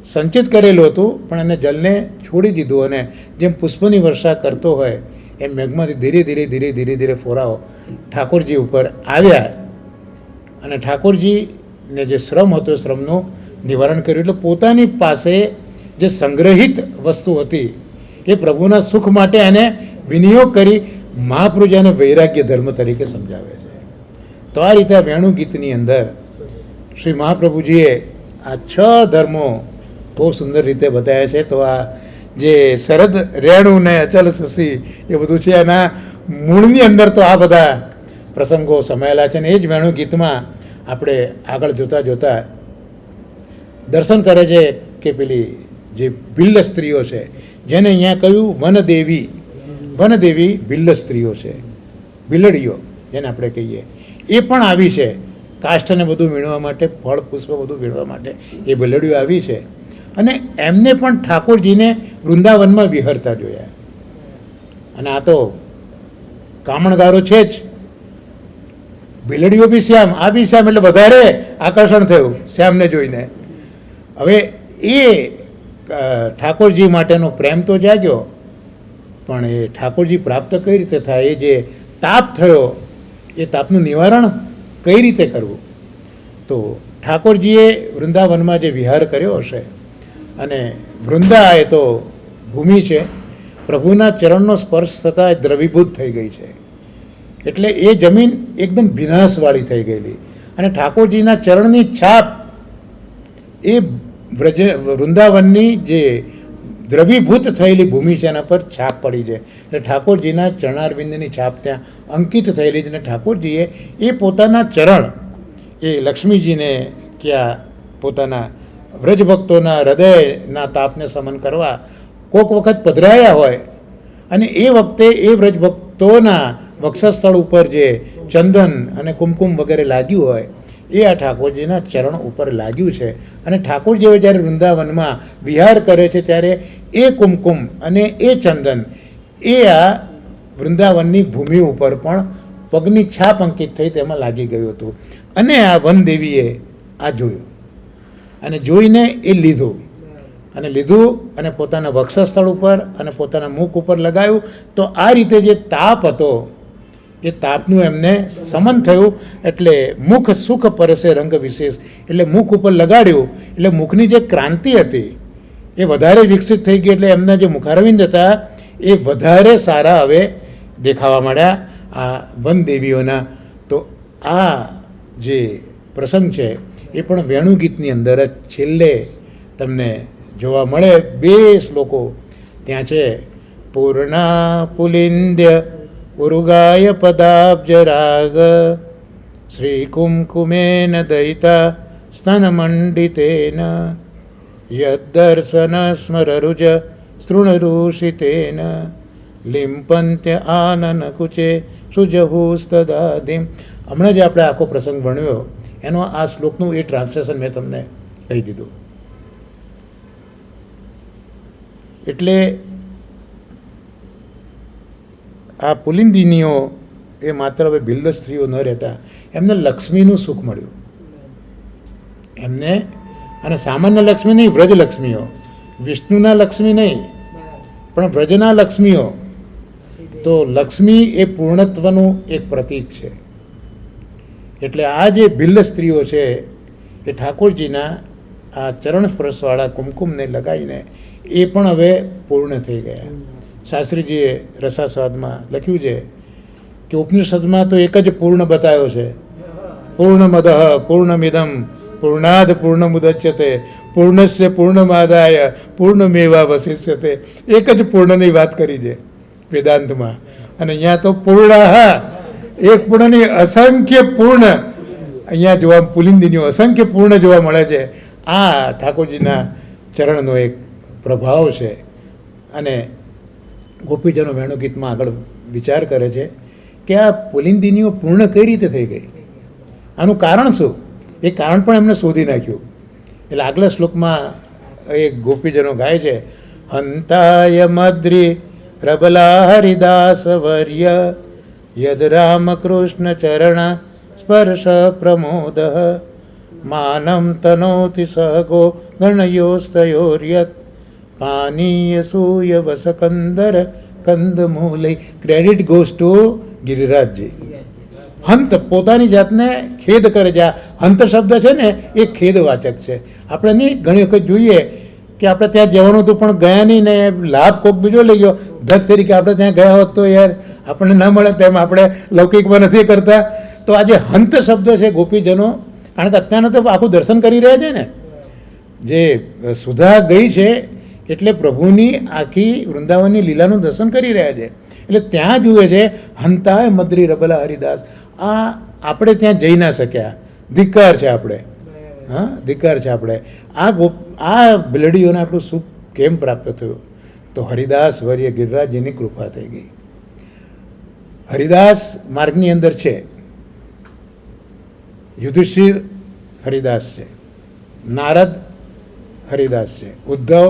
સંચિત કરેલું હતું, પણ એને જલને છોડી દીધું અને જેમ પુષ્પની વર્ષા કરતો હોય એમ મેઘમાંથી ધીરે ધીરે ધીરે ધીરે ધીરે ફોરાઓ ઠાકોરજી ઉપર આવ્યા અને ઠાકોરજીને જે શ્રમ હતો એ શ્રમનું નિવારણ કર્યું. એટલે પોતાની પાસે જે સંગ્રહિત વસ્તુ હતી એ પ્રભુના સુખ માટે એને વિનિયોગ કરી મહાપ્રભુજી એને વૈરાગ્ય ધર્મ તરીકે સમજાવે છે. તો આ રીતે વેણુ ગીતની અંદર શ્રી મહાપ્રભુજીએ આ 6 ધર્મો બહુ સુંદર રીતે બતાવ્યા છે. તો આ જે શરદ રેણુ ને અચલ શશી એ બધું છે, એના મૂળની અંદર તો આ બધા પ્રસંગો સમાયેલા છે. ને એ જ વેણુ ગીતમાં આપણે આગળ જોતાં જોતાં દર્શન કરે છે કે પેલી જે ભિલ્લ સ્ત્રીઓ છે, જેને અહીંયા કહ્યું વનદેવી, વનદેવી ભિલ્લ સ્ત્રીઓ છે, ભિલ્લડીઓ જેને આપણે કહીએ, એ પણ આવી છે કાષ્ઠને બધું વીણવા માટે, ફળ પુષ્પ બધું વીણવા માટે એ ભિલ્લડીઓ આવી છે. અને એમને પણ ઠાકોરજીને વૃંદાવનમાં વિહરતા જોયા. અને આ તો કામણગારો છે જ, ભીલડીઓ બી શ્યામ, આ બી શ્યામ, એટલે વધારે આકર્ષણ થયું શ્યામને જોઈને. હવે એ ઠાકોરજી માટેનો પ્રેમ તો જાગ્યો, પણ એ ઠાકોરજી પ્રાપ્ત કઈ રીતે થાય, એ જે તાપ થયો એ તાપનું નિવારણ કઈ રીતે કરવું? તો ઠાકોરજીએ વૃંદાવનમાં જે વિહાર કર્યો હશે, અને વૃંદા એ તો ભૂમિ છે, પ્રભુના ચરણનો સ્પર્શ થતાં એ દ્રવીભૂત થઈ ગઈ છે. એટલે એ જમીન એકદમ વિનાશવાળી થઈ ગયેલી, અને ઠાકોરજીના ચરણની છાપ એ વૃંદાવનની જે દ્રવીભૂત થયેલી ભૂમિ છે એના પર છાપ પડી છે. એટલે ઠાકોરજીના ચરણારવિંદની છાપ ત્યાં અંકિત થયેલી છે. અને ઠાકોરજીએ એ પોતાના ચરણ એ લક્ષ્મીજીને ક્યાં પોતાના વ્રજભક્તોના હૃદયના તાપને સમન કરવા કોઈક વખત પધરાયા હોય, અને એ વખતે એ વ્રજભક્તોના વક્ષસ્થળ ઉપર જે ચંદન અને કુમકુમ વગેરે લાગ્યું હોય એ આ ઠાકોરજીના ચરણ ઉપર લાગ્યું છે. અને ઠાકોરજીઓ જ્યારે વૃંદાવનમાં વિહાર કરે છે ત્યારે એ કુમકુમ અને એ ચંદન એ આ વૃંદાવનની ભૂમિ ઉપર પણ પગની છાપ અંકિત થઈ તેમાં લાગી ગયું હતું. અને આ વનદેવીએ આ જોયું, અને જોઈને એ લીધું, અને પોતાના વક્ષસ્થળ ઉપર અને પોતાના મુખ ઉપર લગાવ્યું. તો આ રીતે જે તાપ હતો એ તાપનું એમને સમન થયું. એટલે મુખ સુખ પરસે રંગ વિશેષ, એટલે મુખ ઉપર લગાડ્યું એટલે મુખની જે ક્રાંતિ હતી એ વધારે વિકસિત થઈ ગઈ. એટલે એમના જે મુખારવિંદ હતા એ વધારે સારા હવે દેખાવા માંડ્યા આ વનદેવીઓના. તો આ જે પ્રસંગ છે એ પણ વેણુગીતની અંદર જ છેલ્લે તમને જોવા મળે. 2 શ્લોકો ત્યાં છે. પૂર્ણા પુલિંદ્ય ઉરુગાય પદાબ્જ રાગ શ્રી કુમકુમેન દયિતા સ્તનમંડિતેન યદ્દર્શન સ્મરરુજ શૃણરુષિતેન લિંપંત્ય આનન કુચે સુજહુસ્તદાધિમ. હમણાં જે આપણે આખો પ્રસંગ ભણ્યો એનો આ શ્લોકનું એ ટ્રાન્સલેશન મેં તમને કહી દીધું. એટલે આ પુલિંદિનીઓ એ માત્ર હવે ભિલ્લ સ્ત્રીઓ ન રહેતા, એમને લક્ષ્મીનું સુખ મળ્યું એમને. અને સામાન્ય લક્ષ્મી નહીં, વ્રજલક્ષ્મીઓ, વિષ્ણુના લક્ષ્મી નહીં પણ વ્રજના લક્ષ્મીઓ. તો લક્ષ્મી એ પૂર્ણત્વનું એક પ્રતીક છે. એટલે આ જે ભિલ્લ સ્ત્રીઓ છે એ ઠાકોરજીના આ ચરણ સ્પર્શવાળા કુમકુમને લગાવીને એ પણ હવે પૂર્ણ થઈ ગયા. શાસ્ત્રીજીએ રસાસ્વાદમાં લખ્યું છે કે ઉપનિષદમાં તો એક જ પૂર્ણ બતાવ્યો છે, પૂર્ણમદ પૂર્ણમિદમ પૂર્ણાદ પૂર્ણમુદચ્યતે પૂર્ણસ્ય પૂર્ણમાદાય પૂર્ણમેવાવશિષ્યતે. એક જ પૂર્ણની વાત કરી છે વેદાંતમાં. અને અહીંયા તો પૂર્ણા, એક પૂર્ણની અસંખ્ય પૂર્ણ અહીંયા જોવા, પુલિંદિનીઓ અસંખ્ય પૂર્ણ જોવા મળે છે. આ ઠાકોરજીના ચરણનો એક પ્રભાવ છે. અને ગોપીજનો વેણુગીતમાં આગળ વિચાર કરે છે કે આ પુલિંદિનીઓ પૂર્ણ કઈ રીતે થઈ ગઈ, આનું કારણ શું? એ કારણ પણ એમને શોધી નાખ્યું. એટલે આગલા શ્લોકમાં એ ગોપીજનો ગાય છે. હંતાય મદ્રી પ્રબલા હરિદાસ વર્ય યદ રામકૃષ્ણ ચરણ સ્પર્શ પ્રમોદ માનમ તનોતિ સહગો ગણયોસ્તયોર્યત પાનીય સૂય વસકંદર કંદમૂલય. ક્રેડિટ ગોઝ ટુ ગિરિરાજજી. હંત પોતાની જાતને ખેદ કરે છે. આ હંત શબ્દ છે ને એ ખેદવાચક છે. આપણે નહીં ઘણી વખત જોઈએ કે આપણે ત્યાં જવાનું હતું પણ ગયા નહીં ને લાભ કોઈક બીજો લઈ ગયો. ધત તરીકે આપણે ત્યાં ગયા હોત તો યાર આપણને ન મળે, તેમ આપણે લૌકિકમાં નથી કરતા. તો આ જે હંત શબ્દ છે ગોપીજનો, કારણ કે અત્યારના તો આખું દર્શન કરી રહ્યા છે ને, જે સુધા ગઈ છે એટલે પ્રભુની આખી વૃંદાવનની લીલાનું દર્શન કરી રહ્યા છે. એટલે ત્યાં જુએ છે હંતાય મદ્રી રબલા હરિદાસ. આ આપણે ત્યાં જઈ ના શક્યા, ધિક્કાર છે આપણે. હા, ધિક્કાર છે આપણે. આ બિલડીઓને આપણું સુખ કેમ પ્રાપ્ત થયું? તો હરિદાસ વર્ય ગિરિરાજજીની કૃપા થઈ ગઈ. હરિદાસ માર્ગની અંદર છે. યુધિષ્ઠિર હરિદાસ છે, નારદ હરિદાસ છે, ઉદ્ધવ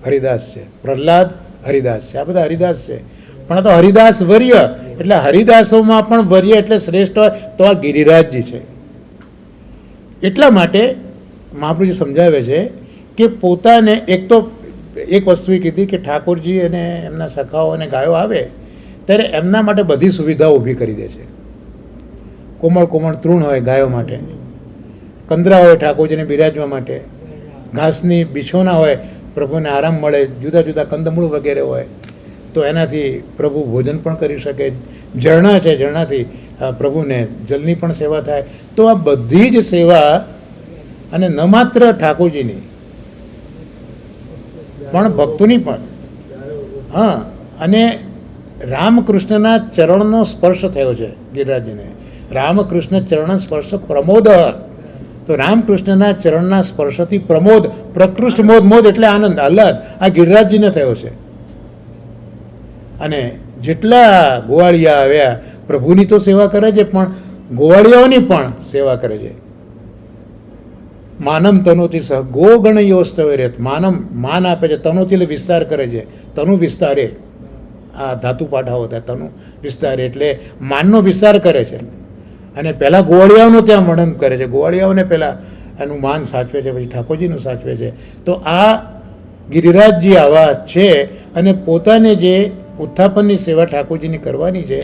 હરિદાસ છે, પ્રહલાદ હરિદાસ છે, આ બધા હરિદાસ છે. પણ આ તો હરિદાસ વર્ય, એટલે હરિદાસોમાં પણ વર્ય એટલે શ્રેષ્ઠ હોય તો આ ગિરિરાજજી છે. એટલા માટે મહાપ્રભુજી સમજાવે છે કે પોતાને એક વસ્તુ એ કીધી કે ઠાકોરજી અને એમના સખાઓ અને ગાયો આવે ત્યારે એમના માટે બધી સુવિધાઓ ઊભી કરી દે છે. કોમળ કોમળ તૃણ હોય ગાયો માટે, કંદરા હોય ઠાકોરજીને બિરાજવા માટે, ઘાસની બિછોના હોય પ્રભુને આરામ મળે, જુદા જુદા કંદમૂળ વગેરે હોય તો એનાથી પ્રભુ ભોજન પણ કરી શકે, ઝરણા છે ઝરણાથી પ્રભુને જલની પણ સેવા થાય. તો આ બધી જ સેવા, અને ન માત્ર ઠાકોરજીની પણ ભક્તોની પણ. હા, અને રામકૃષ્ણના ચરણનો સ્પર્શ થયો છે ગિરિરાજજીને. રામકૃષ્ણ ચરણ સ્પર્શ પ્રમોદ, તો રામકૃષ્ણના ચરણના સ્પર્શથી પ્રમોદ, પ્રકૃષ્ટ મોદ, મોદ એટલે આનંદ, આહલાદ, આ ગિરિરાજજીને થયો છે. અને જેટલા ગોવાળિયા આવ્યા પ્રભુની તો સેવા કરે છે, પણ ગોવાળિયાઓની પણ સેવા કરે છે. માનમ તનોથી સહ ગો ગણયોસ્તવે રેત, માન આપે છે, તનોથી એટલે વિસ્તાર કરે છે, તનુ વિસ્તારે, આ ધાતુ પાઠાઓ થાય, તનુ વિસ્તારે એટલે માનનો વિસ્તાર કરે છે. અને પહેલાં ગોવાળિયાઓનું ત્યાં વર્ણન કરે છે, ગોવાળિયાઓને પહેલાં એનું માન સાચવે છે, પછી ઠાકોરજીનું સાચવે છે. તો આ ગિરિરાજજી આવા છે, અને પોતાને જે ઉત્થાપનની સેવા ઠાકોરજીની કરવાની છે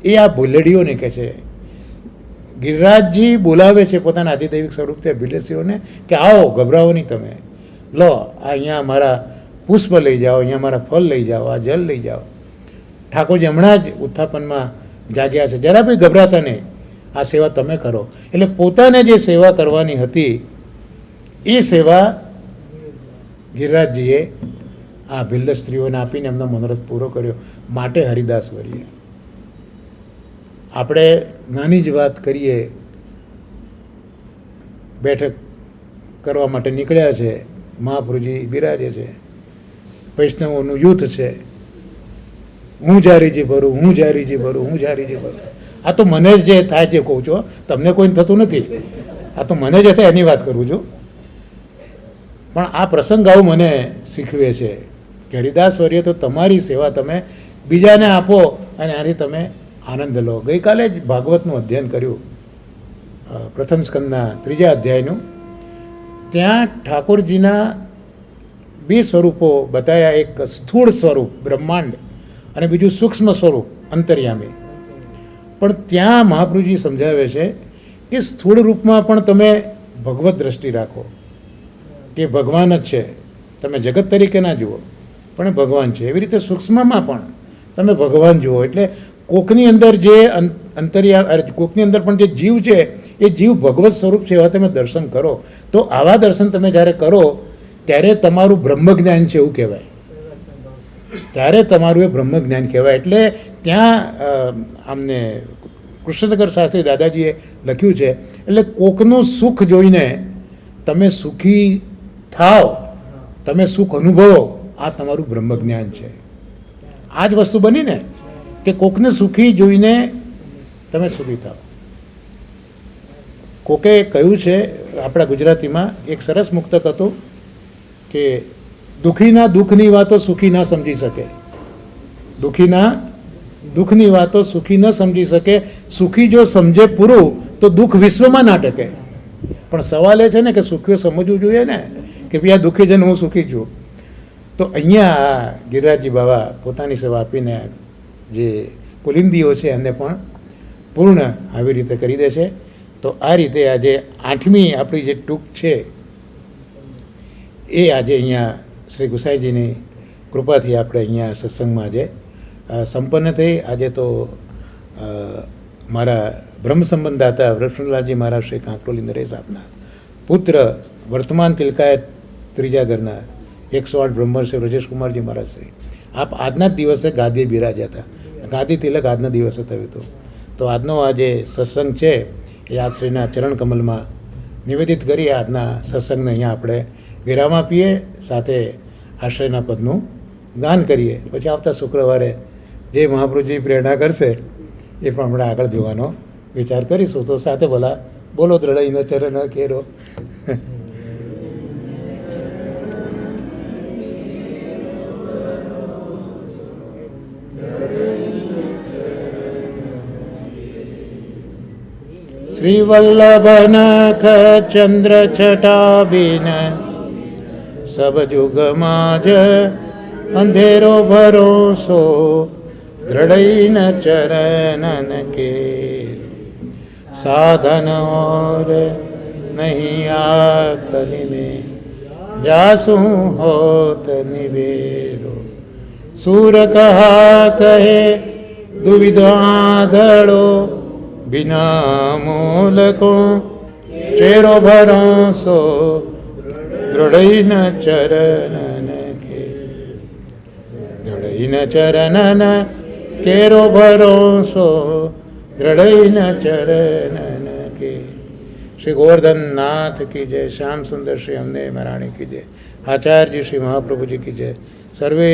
એ આ ભૂલેડીઓને કહે છે. ગિરિરાજજી બોલાવે છે પોતાના આધિદૈવિક સ્વરૂપથી ભીલેસીઓને કે આવો, ગભરાવો નહીં તમે, લો અહીંયા મારા પુષ્પ લઈ જાઓ, અહીંયા મારા ફળ લઈ જાઓ, આ જલ લઈ જાઓ. ઠાકોરજી હમણાં જ ઉત્થાપનમાં જાગ્યા છે, જરા બી ગભરાતા નહીં, આ સેવા તમે કરો. એટલે પોતાને જે સેવા કરવાની હતી એ સેવા ગિરિરાજજીએ આ ભિલ્લ સ્ત્રીઓને આપીને એમનો મનોરથ પૂરો કર્યો. માટે હરિદાસ વર્યે. આપણે નાની જ વાત કરીએ, બેઠક કરવા માટે નીકળ્યા છે, મહાપ્રભુજી બિરાજે છે, વૈષ્ણવોનું યુથ છે, હું જારીજી ભરું, હું જારીજી ભરું, હું જારીજી ભરું. આ તો મને જ જે થાય જે કહું છું, તમને કોઈને થતું નથી, આ તો મને જે થાય એની વાત કરું છું. પણ આ પ્રસંગ આવું મને શીખવે છે કે હરિદાસ વર્ય તો તમારી સેવા તમે બીજાને આપો અને આથી તમે આનંદ લો. ગઈકાલે જ ભાગવતનું અધ્યયન કર્યું, પ્રથમ સ્કંદના 3જા અધ્યાયનું. ત્યાં ઠાકોરજીના 2 સ્વરૂપો બતાવ્યા, એક સ્થૂળ સ્વરૂપ બ્રહ્માંડ અને બીજું સૂક્ષ્મ સ્વરૂપ અંતર્યામી. પણ ત્યાં મહાપ્રભુજી સમજાવે છે કે સ્થૂળ રૂપમાં પણ તમે ભગવત દ્રષ્ટિ રાખો કે ભગવાન જ છે, તમે જગત તરીકે ના જુઓ પણ એ ભગવાન છે. એવી રીતે સૂક્ષ્મમાં પણ તમે ભગવાન જુઓ. એટલે કોકની અંદર જે કોકની અંદર પણ જે જીવ છે એ જીવ ભગવત સ્વરૂપ છે એવા તમે દર્શન કરો. તો આવા દર્શન તમે જ્યારે કરો ત્યારે તમારું બ્રહ્મજ્ઞાન છે એવું કહેવાય, ત્યારે તમારું એ બ્રહ્મજ્ઞાન કહેવાય. એટલે ત્યાં આમને કૃષ્ણશંકર શાસ્ત્રી દાદાજીએ લખ્યું છે, એટલે કોકનું સુખ જોઈને તમે સુખી થાવ, તમે સુખ અનુભવો, આ તમારું બ્રહ્મજ્ઞાન છે. આ જ વસ્તુ બની ને કે કોકને સુખી જોઈને તમે સુખી થાવ. કોકે કહ્યું છે આપણા ગુજરાતીમાં એક સરસ મુક્તક હતું કે દુઃખીના દુઃખની વાતો સુખી ન સમજી શકે, દુઃખીના દુઃખની વાતો સુખી ન સમજી શકે, સુખી જો સમજે પૂરું તો દુઃખ વિશ્વમાં ના ટકે. પણ સવાલ એ છે ને કે સુખીઓ સમજવું જોઈએ ને કે ભાઈ આ દુઃખી છે ને હું સુખી છું. તો અહીંયા ગિરિરાજજી બાબા પોતાની સેવા આપીને જે પુલિંદીઓ છે એમને પણ પૂર્ણ આવી રીતે કરી દે છે. તો આ રીતે આજે 8મી આપણી જે ટૂંક છે એ આજે અહીંયા શ્રી ગુસાઈજીની કૃપાથી આપણે અહીંયા સત્સંગમાં આજે સંપન્ન થઈ. આજે તો મારા બ્રહ્મ સંબંધાતા વૃષભલાલજી મહારાજ શ્રી કાંકરોલી નરેશ આપના પુત્ર વર્તમાન તિલકાયત 3જા ઘરના 108 બ્રહ્મર્ષિ રજેશકુમારજી મહારાજ શ્રી આપ આજના જ દિવસે ગાદી બિરાજ્યા હતા. ગાદી તિલક આજના દિવસે થયું હતું. તો આજનો આ જે સત્સંગ છે એ આપ શ્રીના ચરણ કમલમાં નિવેદિત કરી આજના સત્સંગને અહીંયા આપણે વિરામ આપીએ, સાથે આશ્રયના પદનું ગાન કરીએ. પછી આવતા શુક્રવારે જે મહાપ્રભુજી પ્રેરણા કરશે એ પણ આપણે આગળ જોવાનો વિચાર કરીશું. તો સાથે બોલો દ્રઢ ન ચરણ કેરો. श्री वल्लभ नख चंद्र छटा बिन सब जुग माज अंधेरो भरोसो दृढ़ई न चरणन के साधन और नहीं आकलि में जासू होत निवेरो सूर कहा कहे दुविधा धड़ो बिना मूल को चेरो भरोसो दृढ़ई न चरणन के दृढ़ई न चरणन केरो भरोसो दृढ़ई न चरणन के। श्री गोवर्धन नाथ की जय, श्याम सुंदर श्री हमने महाराणी की जय, आचार्य जी श्री महाप्रभु जी की जय। सर्वे